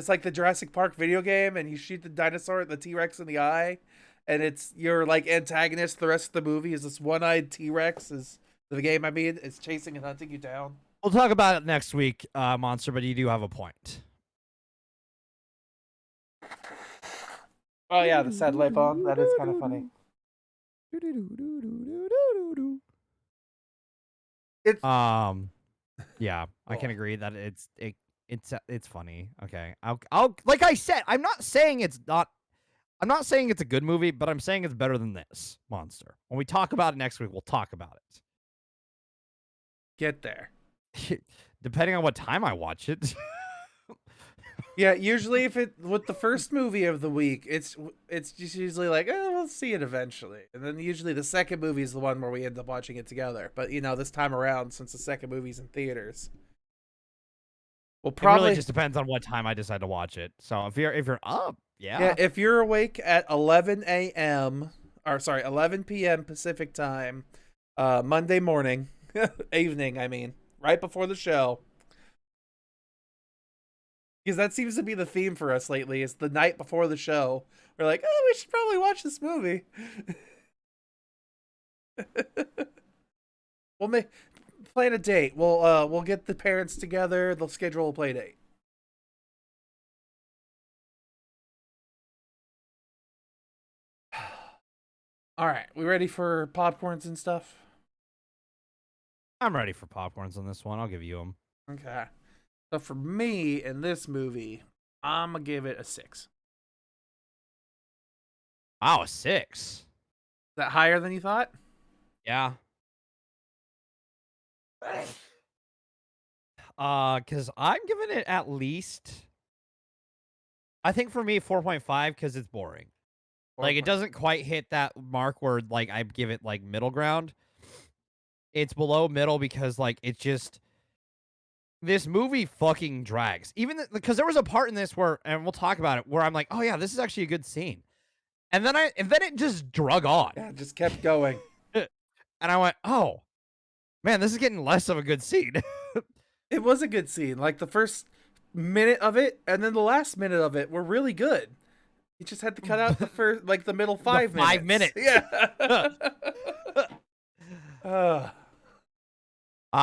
like the Jurassic Park video game, and you shoot the dinosaur, the T-Rex in the eye, and it's your like antagonist. The rest of the movie is this one-eyed T-Rex. Is the game? I mean, it's chasing and hunting you down. We'll talk about it next week, Monster. But you do have a point. Oh yeah, the satellite phone. That is kind of funny. It's yeah, I can agree that it's funny. Okay, I'll like I said, I'm not saying it's a good movie, but I'm saying it's better than this, Monster. When we talk about it next week, we'll talk about it. get there. Depending on what time I watch it. Yeah, usually if it with the first movie of the week, it's just usually like, oh, we'll see it eventually, and then usually the second movie is the one where we end up watching it together. But this time around, since the second movie's in theaters, we'll probably It really just depends on what time I decide to watch it. So if you're up, yeah, if you're awake at 11 a.m. or sorry 11 p.m. Pacific time, Monday morning, evening, I mean, right before the show. Because that seems to be the theme for us lately. Is the night before the show. We're like, oh, we should probably watch this movie. We'll plan a date. We'll get the parents together. They'll schedule a play date. All right, we ready for popcorns and stuff? I'm ready for popcorns on this one. I'll give you them. Okay. So for me in this movie, I'm gonna give it a 6. Is Wow, a 6. that higher than you thought? Yeah. Because I'm giving it at least. I think for me 4.5 because it's boring. Like it doesn't quite hit that mark where like I give it like middle ground. It's below middle because like it's just this movie fucking drags. Even because there was a part in this where, and we'll talk about it, where I'm like, oh yeah, this is actually a good scene. And then it just drug on. Yeah, just kept going. And I went, oh man, this is getting less of a good scene. It was a good scene. Like the first minute of it and then the last minute of it were really good. You just had to cut out the first, like the middle 5 minutes. Yeah.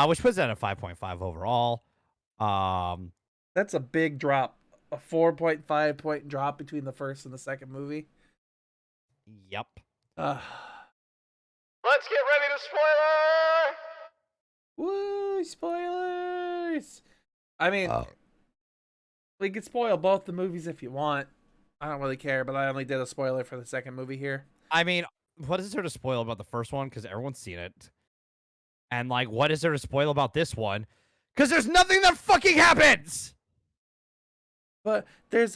Which puts that at 5.5 overall. That's a big drop. A 4.5 point drop between the first and the second movie. Yep. Let's get ready to spoiler! Woo, spoilers! I mean, we could spoil both the movies if you want. I don't really care, but I only did a spoiler for the second movie here. I mean, what is there to spoil about the first one? Because everyone's seen it. And, like, what is there to spoil about this one? Because there's nothing that fucking happens! But there's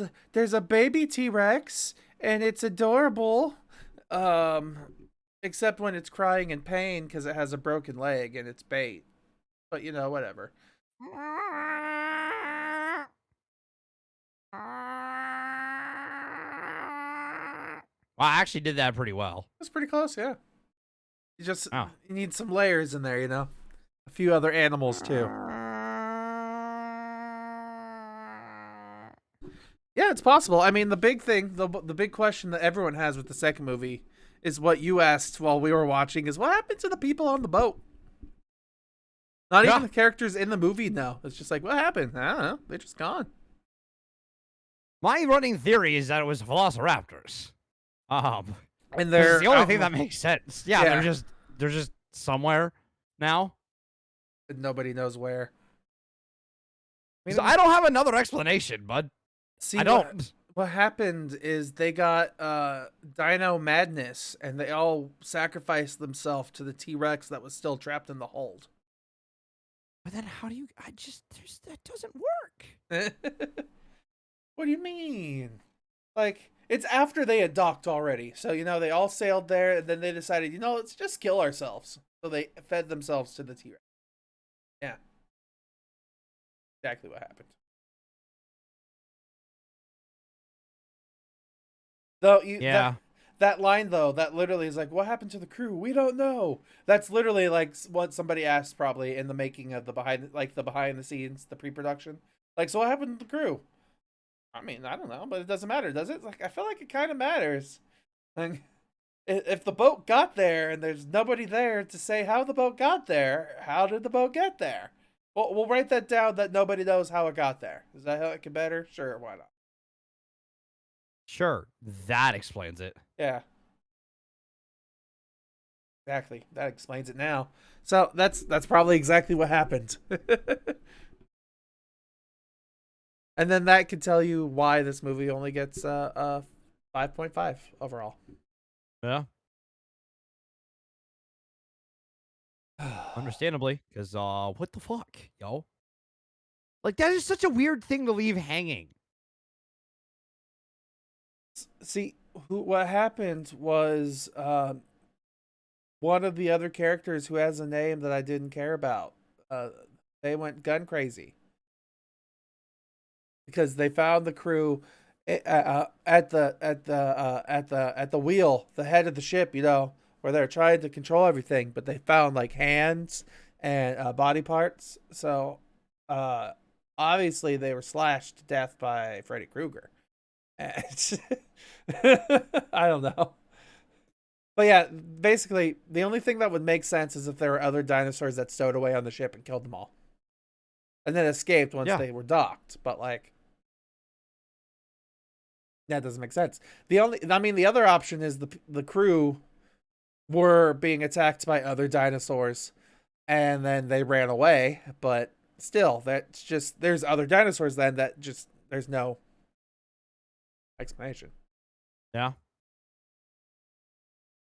a baby T-Rex, and it's adorable. Except when it's crying in pain because it has a broken leg and it's bait. But, you know, whatever. Well, I actually did that pretty well. That's pretty close, yeah. You need some layers in there, you know? A few other animals, too. Yeah, it's possible. I mean, the big thing, the big question that everyone has with the second movie is what you asked while we were watching, is what happened to the people on the boat? Not even the characters in the movie know. It's just like, what happened? I don't know. They're just gone. My running theory is that it was Velociraptors. And they're the only thing that makes sense. Yeah, they're just somewhere now. Nobody knows where. I don't have another explanation, bud. See, I don't. What happened is they got Dino Madness, and they all sacrificed themselves to the T-Rex that was still trapped in the hold. But then how do you... that doesn't work. What do you mean? Like, it's after they had docked already. So, you know, they all sailed there, and then they decided, you know, let's just kill ourselves. So they fed themselves to the T-Rex. Yeah. Exactly what happened. Though that line though, that literally is like, what happened to the crew? We don't know. That's literally like what somebody asked probably in the making of the behind the scenes, the pre-production. Like, so what happened to the crew? I mean, I don't know, but it doesn't matter, does it? Like, I feel like it kind of matters. Like, if the boat got there and there's nobody there to say how the boat got there, how did the boat get there? Well, we'll write that down that nobody knows how it got there. Is that how it can better? Sure, why not? Sure, that explains it. Yeah. Exactly. That explains it now. So that's probably exactly what happened. And then that could tell you why this movie only gets 5.5 overall. Yeah. Understandably, because what the fuck, yo? Like, that is such a weird thing to leave hanging. See, what happened was one of the other characters who has a name that I didn't care about. They went gun crazy because they found the crew at the wheel, the head of the ship, you know, where they're trying to control everything, but they found like hands and body parts. So obviously they were slashed to death by Freddy Krueger. I don't know. But yeah, basically, the only thing that would make sense is if there were other dinosaurs that stowed away on the ship and killed them all. And then escaped once they were docked. But, like, that doesn't make sense. The other option is the crew were being attacked by other dinosaurs and then they ran away. But still, that's just, there's other dinosaurs then that just, there's no explanation. Yeah.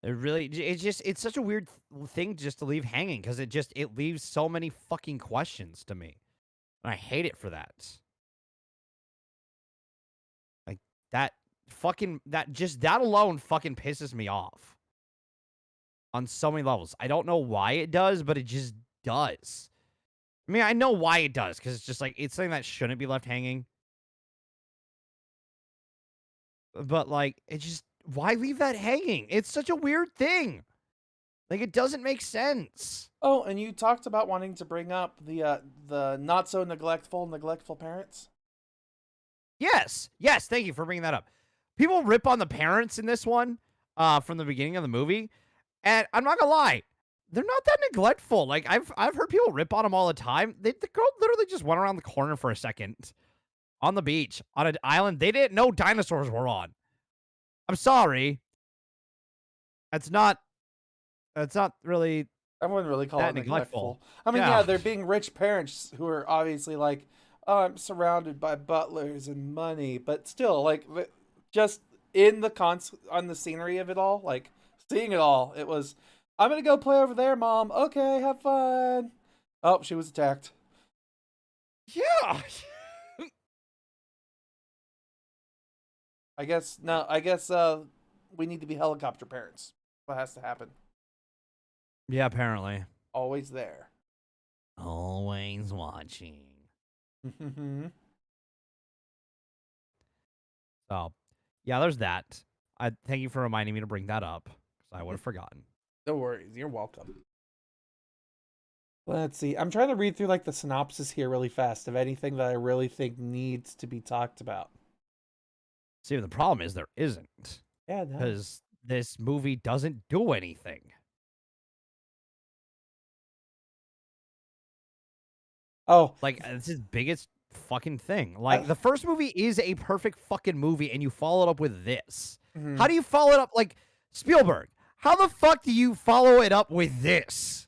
It's such a weird thing just to leave hanging because it leaves so many fucking questions to me. And I hate it for that. Like, that alone fucking pisses me off. On so many levels. I don't know why it does, but it just does. I mean, I know why it does, because it's just like it's something that shouldn't be left hanging. But like, it just why leave that hanging? It's such a weird thing. Like, it doesn't make sense. Oh, and you talked about wanting to bring up the not so neglectful parents. Yes, yes. Thank you for bringing that up. People rip on the parents in this one, from the beginning of the movie, and I'm not gonna lie, they're not that neglectful. Like I've heard people rip on them all the time. The girl literally just went around the corner for a second on the beach on an island they didn't know dinosaurs were on. I'm sorry, that's not that's not really I wouldn't really call that it neglectful. neglectful. I mean, yeah, Yeah, they're being rich parents who are obviously like, oh, I'm surrounded by butlers and money, but still, like, just in the on the scenery of it all, like seeing it all, it was, I'm gonna go play over there, mom. Okay, have fun. Oh, she was attacked. yeah, I guess no. I guess we need to be helicopter parents. What has to happen? yeah. Apparently, Always there. always watching. So, yeah, there's that. I thank you for reminding me to bring that up because I would have forgotten. No worries. You're welcome. Let's see. I'm trying to read through like the synopsis here really fast of anything that I really think needs to be talked about. See, the problem is there isn't, Yeah, no. because this movie doesn't do anything. Oh, Like, it's his biggest fucking thing. Like, I, the first movie is a perfect fucking movie, and you follow it up with this. How mhm. do you follow it up? Like, Spielberg, how the fuck do you follow it up with this?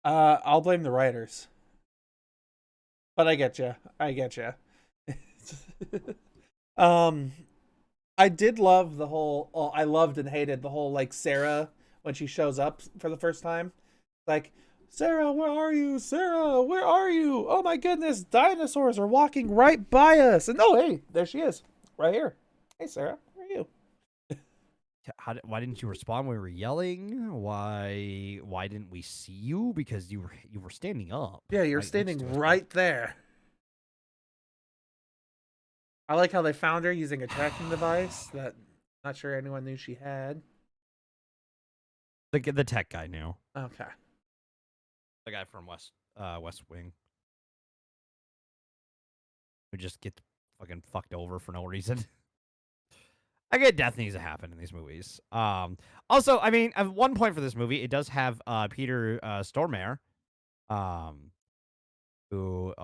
I'll blame the writers, but I get you. I get you. um, I did love the whole. Oh, I loved and hated the whole like Sarah when she shows up for the first time. Like, Sarah, where are you? Sarah, where are you? Oh my goodness, dinosaurs are walking right by us. And oh, hey, there she is, right here. Hey, Sarah, where are you? Why didn't you respond when we were yelling? Why didn't we see you? Because you were standing up Yeah, you're right next standing to us. Bro. right there. I like how they found her using a tracking device that not sure anyone knew she had. The tech guy knew. Okay. The guy from West Wing, who just gets fucking fucked over for no reason. I get death needs to happen in these movies. Also, I mean, at one point for this movie, it does have Peter Stormare, um, who,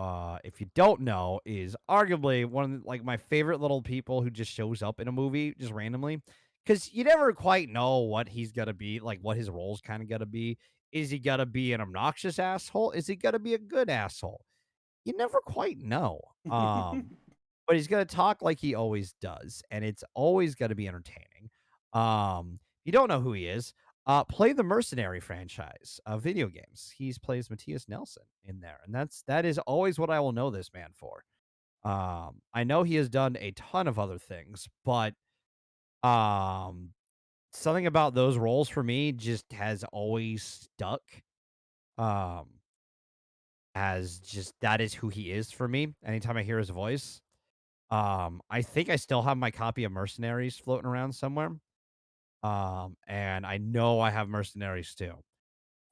if you don't know, is arguably one of like my favorite little people who just shows up in a movie just randomly, because you never quite know what he's gonna be, like what his role's kind of gonna be. Is he gonna be an obnoxious asshole? Is he gonna be a good asshole? You never quite know. But he's gonna talk like he always does, and it's always gonna be entertaining. If you don't know who he is, play the Mercenary franchise of video games. He plays Matthias Nelson in there, and that is always what I will know this man for. I know he has done a ton of other things, but um, something about those roles for me just has always stuck. Um, as just that is who he is for me. Anytime I hear his voice. I think I still have my copy of Mercenaries floating around somewhere. And I know I have Mercenaries too.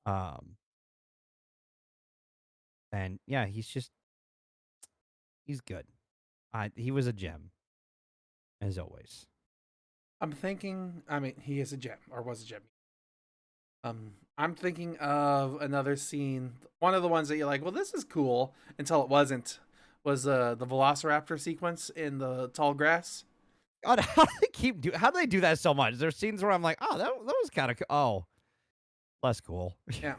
Um, and yeah, he's good. He was a gem as always. I'm thinking. I mean, he is a gem or was a gem. I'm thinking of another scene. One of the ones that you're like, well, this is cool until it wasn't. Was the Velociraptor sequence in the tall grass? God, how do they do that so much? There's scenes where I'm like, oh, that was kind of oh, less cool. Yeah,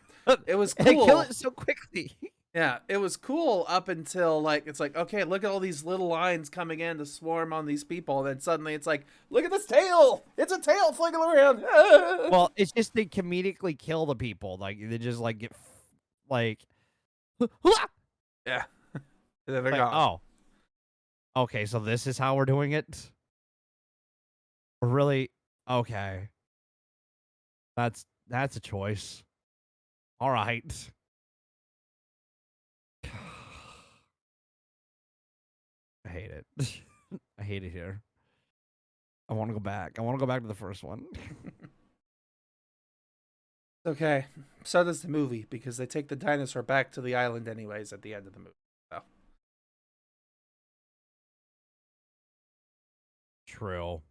it was And they kill cool. it so quickly. Yeah, it was cool up until like it's like, okay, look at all these little lines coming in to swarm on these people, and then suddenly it's like, look at this tail! It's a tail flinging around. Well, it's just they comedically kill the people. Like they just like get like Yeah, and then they're like gone. oh, okay, so this is how we're doing it. We're really okay. That's a choice. All right. I hate it. I hate it here. I want to go back. I want to go back to the first one. Okay, so does the movie because they take the dinosaur back to the island anyways at the end of the movie. So. True.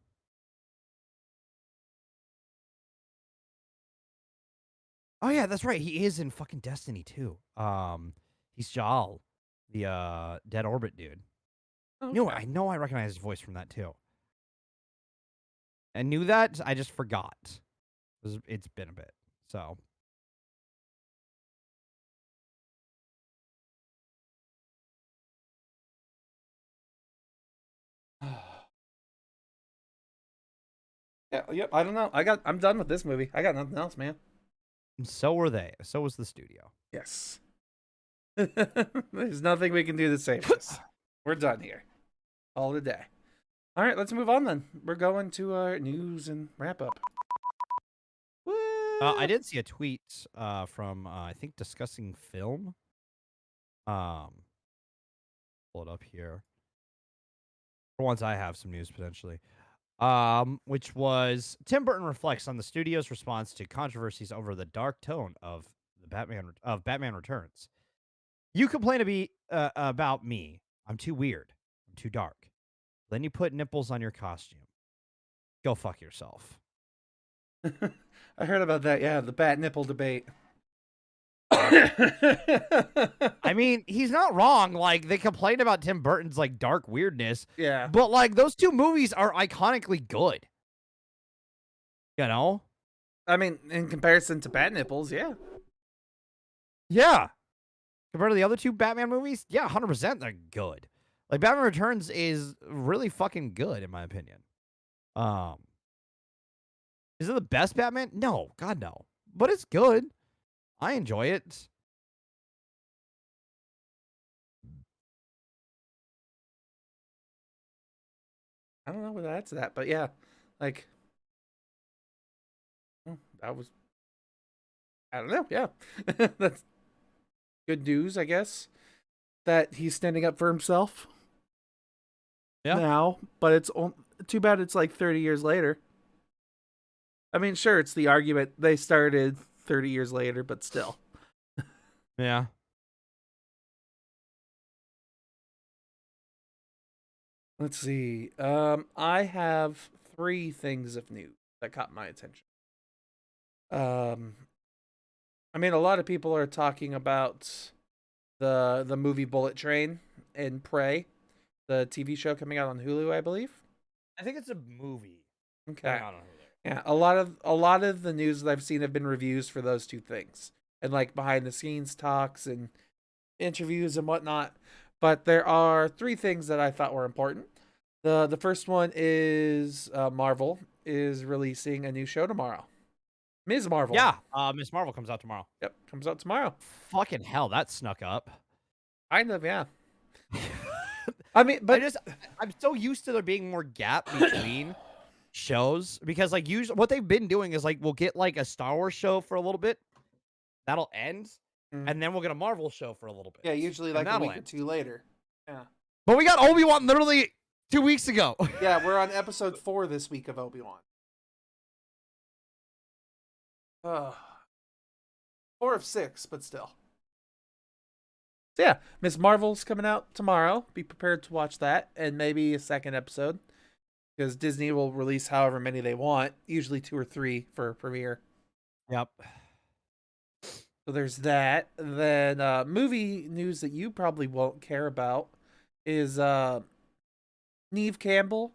Oh yeah, that's right. He is in fucking Destiny too. He's Jal, the Dead Orbit dude. Okay. No, I know I recognize his voice from that too. I knew that. I just forgot. It's been a bit. So. Yeah, yep. I don't know. I'm done with this movie. I got nothing else, man. So were they. So was the studio. Yes. There's nothing we can do to save this. We're done here. All today. All right, let's move on then. We're going to our news and wrap up. I did see a tweet from I think Discussing Film. Pull it up here. For once, I have some news potentially. Which was Tim Burton reflects on the studio's response to controversies over the dark tone of Batman Returns. You complain about me. I'm too weird. I'm too dark. Then you put nipples on your costume. Go fuck yourself. I heard about that. Yeah, the bat nipple debate. I mean, he's not wrong. Like, they complain about Tim Burton's like dark weirdness. Yeah. But like those two movies are iconically good. You know? I mean, in comparison to bat nipples, yeah. Yeah. Compared to the other two Batman movies, yeah, 100% they're good. Like Batman Returns is really fucking good in my opinion. Is it the best Batman? No, God no. But it's good. I enjoy it. I don't know what that's that, but yeah, like, that was. I don't know. Yeah, that's good news, I guess. That he's standing up for himself. Yeah. Now, but it's too bad. It's like 30 years later. I mean, sure, it's the argument they started 30 years later, but still. Yeah. Let's see. I have 3 things of news that caught my attention. I mean, a lot of people are talking about the movie Bullet Train and Prey, the TV show coming out on Hulu, I believe. I think it's a movie. Okay. Yeah, a lot of the news that I've seen have been reviews for those 2 things, and like behind the scenes talks and interviews and whatnot. But there are 3 things that I thought were important. The first one is Marvel is releasing a new show tomorrow. Ms. Marvel. Yeah, Miss Marvel comes out tomorrow. Yep, comes out tomorrow. Fucking hell, that snuck up. Kind of, yeah. I mean, but I'm so used to there being more gap between shows because like usually what they've been doing is like we'll get like a Star Wars show for a little bit, that'll end, and then we'll get a Marvel show for a little bit. Yeah, usually like a week or 2 later. Yeah. But we got Obi-Wan literally 2 weeks ago. Yeah, we're on episode 4 this week of Obi-Wan. 4 of 6, but still. So yeah, Miss Marvel's coming out tomorrow. Be prepared to watch that, and maybe a second episode, because Disney will release however many they want, usually 2 or 3 for a premiere. Yep. So there's that. Then movie news that you probably won't care about is Neve Campbell,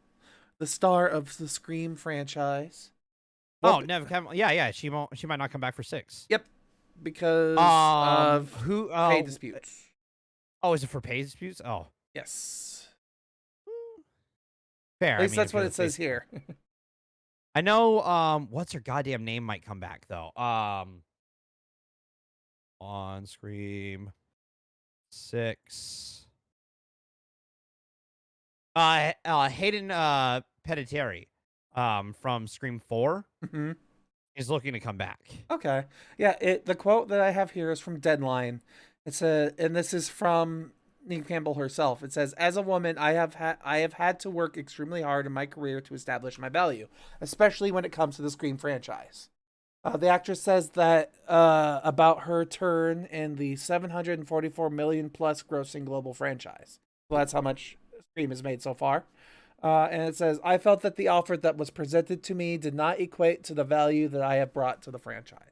the star of the Scream franchise. Neve Campbell. Yeah. She might not come back for 6. Yep, because of pay disputes. Oh, is it for pay disputes? Oh, yes. Fair. At least that's what it says here. I know. What's her goddamn name might come back though. On Scream 6. Hayden Panettiere, from Scream 4, is looking to come back. Okay. Yeah, the quote that I have here is from Deadline. And this is from Neve Campbell herself. It says, "As a woman, I have had to work extremely hard in my career to establish my value, especially when it comes to the Scream franchise." The actress says that about her turn in the 744 million plus grossing global franchise. Well, that's how much Scream has made so far. And it says, "I felt that the offer that was presented to me did not equate to the value that I have brought to the franchise.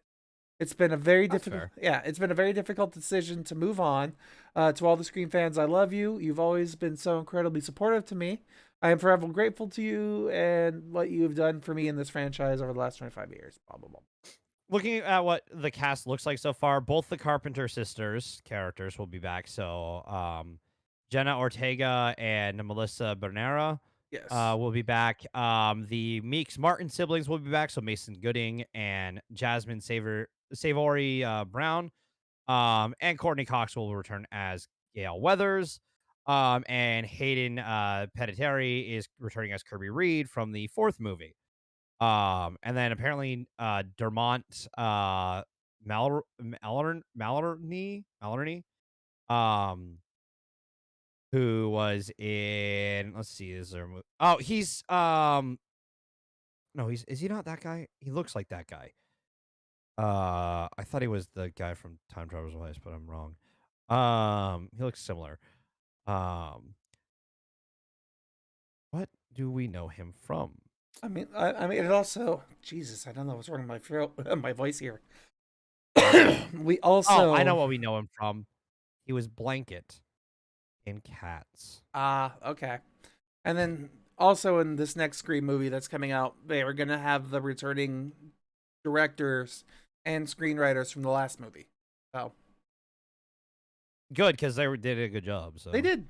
It's been a very That's difficult, fair. yeah, it's been a very difficult decision to move on. To all the Scream fans, I love you. You've always been so incredibly supportive to me. I am forever grateful to you and what you have done for me in this franchise over the last 25 years." Blah, blah, blah. Looking at what the cast looks like so far, both the Carpenter sisters characters will be back. So, Jenna Ortega and Melissa Bernera Yes. will be back. The Meeks Martin siblings will be back. So Mason Gooding and Jasmine Savory Brown. And Courtney Cox will return as Gail Weathers. And Hayden Panettiere is returning as Kirby Reed from the fourth movie. And then apparently Dermont Mallarny, um, who was in, let's see, is there a oh, he's no, he's is he not that guy? He looks like that guy. I thought he was the guy from Time Traveler's Wives, but I'm wrong. He looks similar. Um, what do we know him from? I mean, it also, Jesus, I don't know what's wrong with my throat, my voice here. We Oh, I know also, what we know him from. He was Blanket in Cats. okay. And then also in this next Scream movie that's coming out, they are going to have the returning directors and screenwriters from the last movie. So Good, because they did a good job. So they did.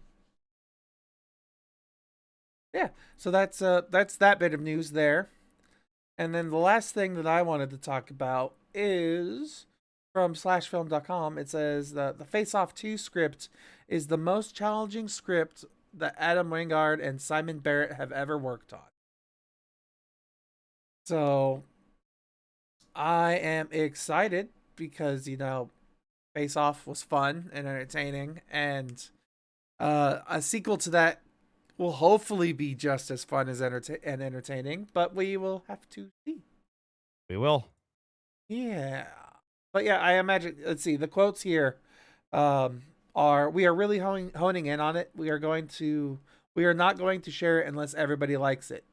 Yeah. So that's that bit of news there. And then the last thing that I wanted to talk about is from slashfilm.com. It says that the Face Off 2 script is the most challenging script that Adam Wingard and Simon Barrett have ever worked on. So I am excited because, Face Off was fun and entertaining, and a sequel to that will hopefully be just as fun as and entertaining, but we will have to see. we will. Yeah. But yeah, I imagine, let's see, the quotes here are, "We are really honing in on it. We are not going to share it unless everybody likes it."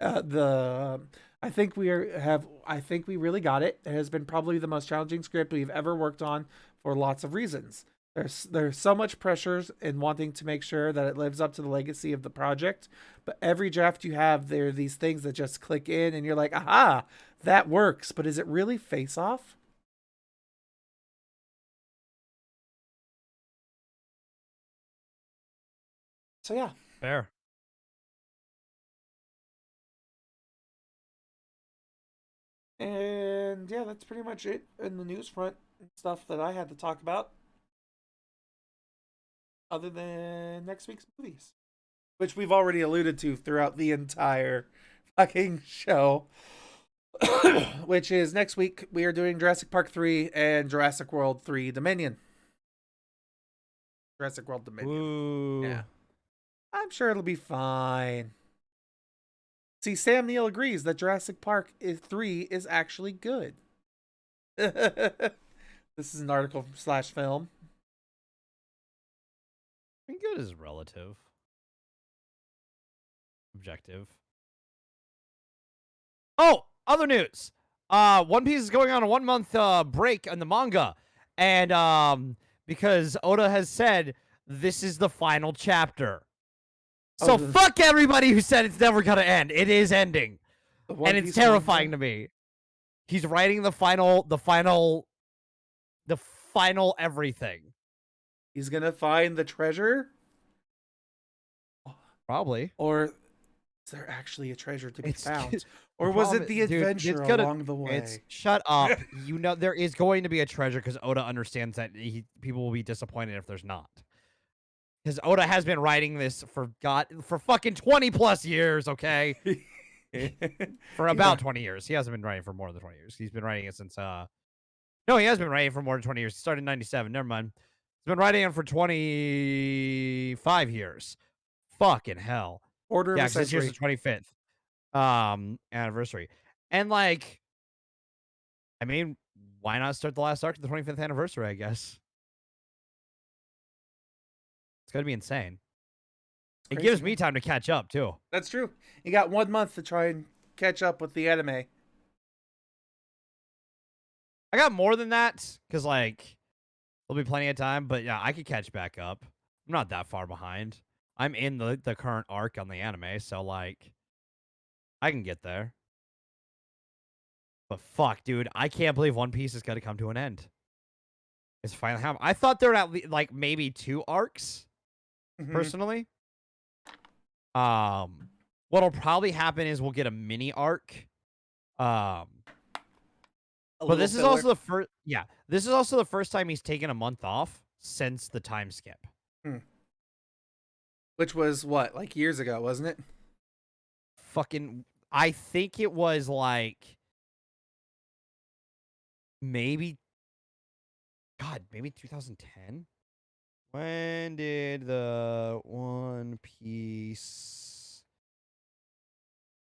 The I think I think we really got it. It has been probably the most challenging script we've ever worked on for lots of reasons. There's so much pressures in wanting to make sure that it lives up to the legacy of the project, but every draft you have, there are these things that just click in, and you're like, "Aha, that works." But is it really Face Off? So yeah, Fair. and yeah, that's pretty much it in the news front and stuff that I had to talk about, other than next week's movies, which we've already alluded to throughout the entire fucking show. Which is next week we are doing Jurassic Park 3 and Jurassic World 3 Dominion. Jurassic World Dominion. Ooh. Yeah. I'm sure it'll be fine. See, Sam Neill agrees that Jurassic Park 3 is actually good. This is an article from Slash Film. I think good is relative. Objective. Oh, other news. One Piece is going on a 1-month break in the manga. And because Oda has said this is the final chapter. So fuck everybody who said it's never gonna end. It is ending. And it's terrifying to me. He's writing the final everything. He's gonna find the treasure? Probably. Or is there actually a treasure to be found? Or the was it the adventure dude, along the way? Shut up. There is going to be a treasure because Oda understands that people will be disappointed if there's not. Because Oda has been writing this for fucking 20 plus years, okay? For about 20 years. He hasn't been writing for more than 20 years. He's been writing it since no, he has been writing for more than 20 years. He started in 97. Never mind. been writing it for 25 years. Fucking hell. Quarter of Yeah, a because this year's the century. 25th anniversary. And like, I mean, why not start the last arc of the 25th anniversary, I guess? It's gonna be insane. It's It crazy, gives me man. time to catch up too. That's true. You got 1 month to try and catch up with the anime. I got more than that, because like there'll be plenty of time, but yeah, I could catch back up. I'm not that far behind. I'm in the current arc on the anime, so like I can get there. But fuck, dude, I can't believe One Piece is gonna come to an end. It's finally happening. I thought there were at least like maybe 2 arcs, Hmm. personally. Um, what'll probably happen is we'll get a mini arc. Um, A but little this is filler. also the first. Yeah, this is also the first time he's taken a month off since the time skip. Hmm. Which was what, like years ago, wasn't it? Fucking, I think it was like maybe, God, maybe 2010. When did the One Piece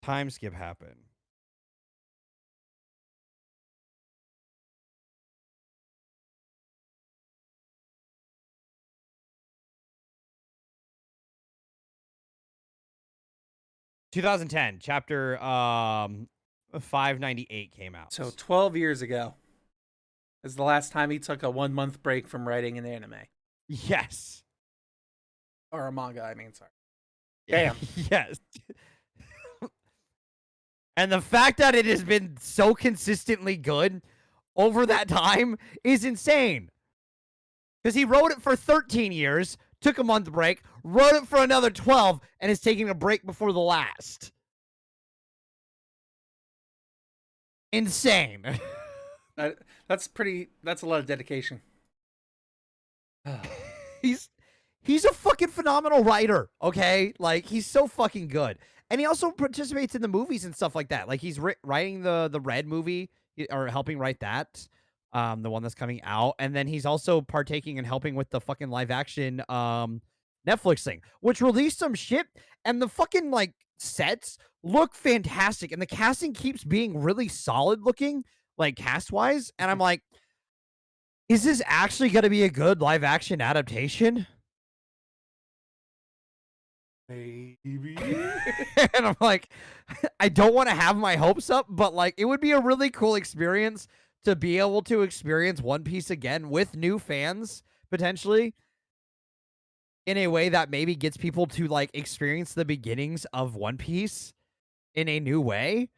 time skip happen? 2010, chapter 598 came out. So 12 years ago is the last time he took a 1 month break from writing an anime Yes. or a manga. I mean, sorry. Damn. Yes. And the fact that it has been so consistently good over that time is insane. Because he wrote it for 13 years, took a month break, wrote it for another 12, and is taking a break before the last. Insane. That's pretty. That's a lot of dedication. he's he's a fucking phenomenal writer, okay? Like, he's so fucking good. And he also participates in the movies and stuff like that. Like, he's writing the Red movie, or helping write that, the one that's coming out. And then he's also partaking and helping with the fucking live action Netflix thing, which released some shit. And the fucking, like, sets look fantastic. And the casting keeps being really solid looking, like, cast-wise. And I'm like, is this actually going to be a good live action adaptation? Baby. And I'm like, I don't want to have my hopes up, but like, it would be a really cool experience to be able to experience One Piece again with new fans, potentially, in a way that maybe gets people to like experience the beginnings of One Piece in a new way.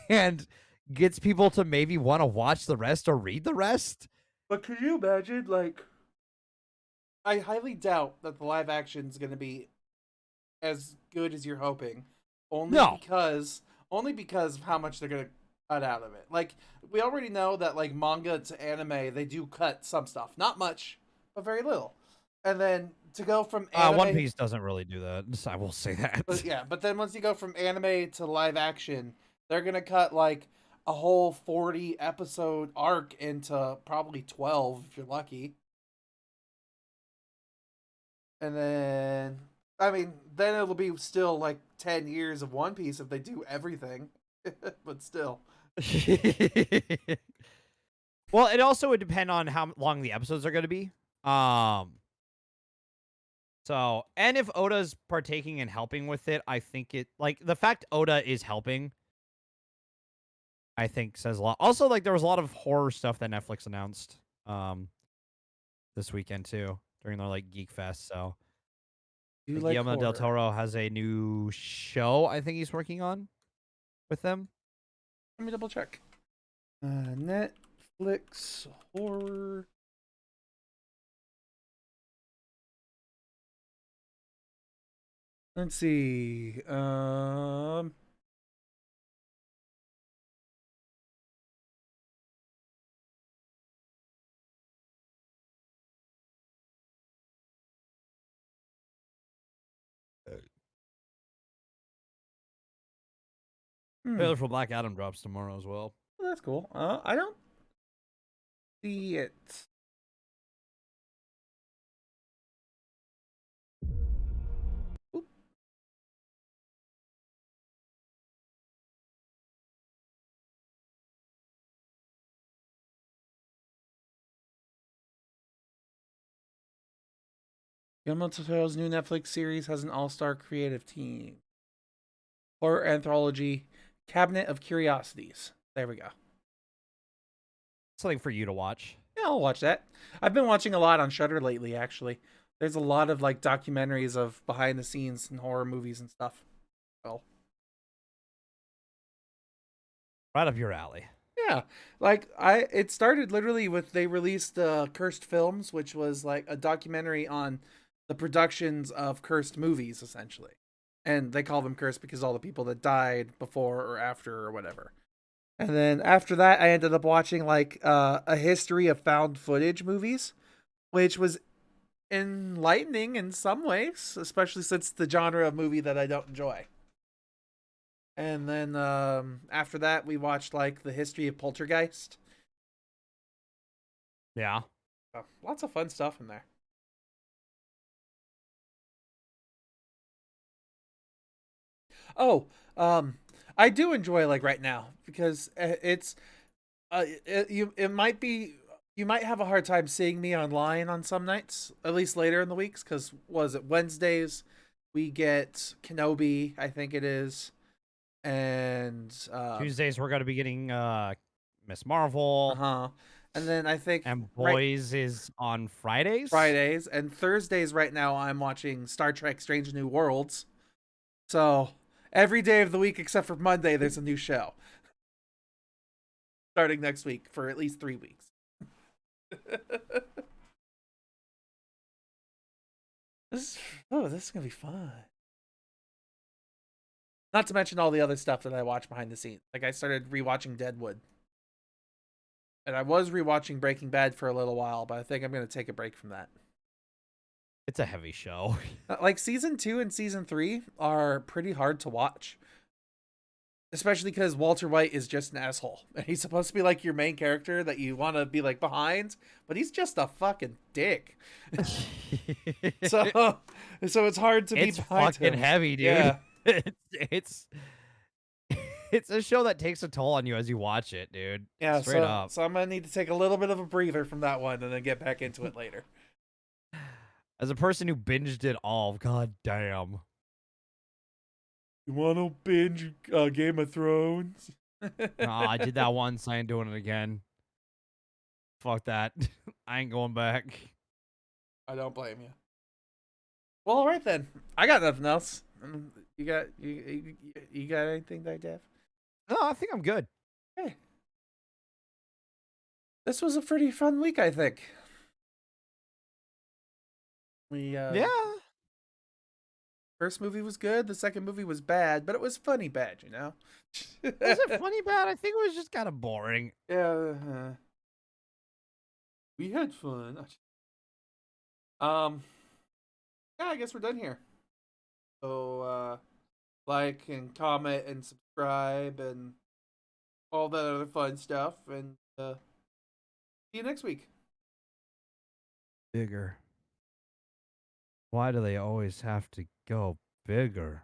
And gets people to maybe want to watch the rest or read the rest. But could you imagine, like, I highly doubt that the live action is going to be as good as you're hoping, only No. because only because of how much they're going to cut out of it. Like, we already know that like manga to anime, they do cut some stuff, not much, but very little. And then to go from One anime, Piece doesn't really do that. I will say but that. yeah, but then once you go from anime to live action, they're going to cut like a whole 40 episode arc into probably 12 if you're lucky. And then, I mean, then it'll be still like 10 years of One Piece if they do everything. But still. Well, it also would depend on how long the episodes are going to be. Um, so, and if Oda's partaking and helping with it, I think it, like, the fact Oda is helping, I think says a lot. Also, like, there was a lot of horror stuff that Netflix announced this weekend too, during their like Geek Fest. So, Do you like, like Guillermo del horror? Toro has a new show I think he's working on with them. Let me double check. Netflix horror. Let's see. Hmm. Trailer for Black Adam drops tomorrow as well. Well, that's cool. I don't see it. Guillermo del Toro's new Netflix series has an all-star creative team. Horror anthology, Cabinet of Curiosities. There we go. Something for you to watch. Yeah, I'll watch that. I've been watching a lot on Shudder lately, actually. There's a lot of like documentaries of behind the scenes in horror movies and stuff. Well, Right up your alley. yeah. It started literally with they released Cursed Films, which was like a documentary on the productions of cursed movies essentially. And they call them cursed because all the people that died before or after or whatever. And then after that I ended up watching like a history of found footage movies, which was enlightening in some ways, especially since it's the genre of movie that I don't enjoy. And then after that, we watched like the history of Poltergeist. Yeah. So, lots of fun stuff in there. Oh, I do enjoy like right now because it's it might be you might have a hard time seeing me online on some nights, at least later in the weeks. Because was it Wednesdays? We get Kenobi, I think it is, and Tuesdays we're gonna be getting Miss Marvel. huh. And then I think And right Boys is on Fridays. Fridays and Thursdays right now I'm watching Star Trek Strange New Worlds. So every day of the week except for Monday there's a new show. Starting next week for at least 3 weeks. this this is gonna be fun. Not to mention all the other stuff that I watch behind the scenes. Like I started rewatching Deadwood. And I was rewatching Breaking Bad for a little while, but I think I'm gonna take a break from that. It's a heavy show. Like season 2 and season 3 are pretty hard to watch. Especially because Walter White is just an asshole. And he's supposed to be like your main character that you want to be like behind, but he's just a fucking dick. so it's hard to be It's behind fucking him. heavy, dude. Yeah. it's it's a show that takes a toll on you as you watch it, dude. Yeah, Straight up. so I'm gonna need to take a little bit of a breather from that one and then get back into it later. As a person who binged it all, god damn. You wanna binge Game of Thrones? I did that once. I ain't doing it again. Fuck that. I ain't going back. I don't blame you. Well, all right then. I got nothing else. You got you got anything, Dev? No, I think I'm good. Hey, this was a pretty fun week, I think. We Yeah. first movie was good. The second movie was bad, but it was funny bad, you know. Was it funny bad? I think it was just kind of boring. Yeah. We had fun. Yeah, I guess we're done here. So like and comment and subscribe and all that other fun stuff and see you next week. Bigger. Why do they always have to go bigger?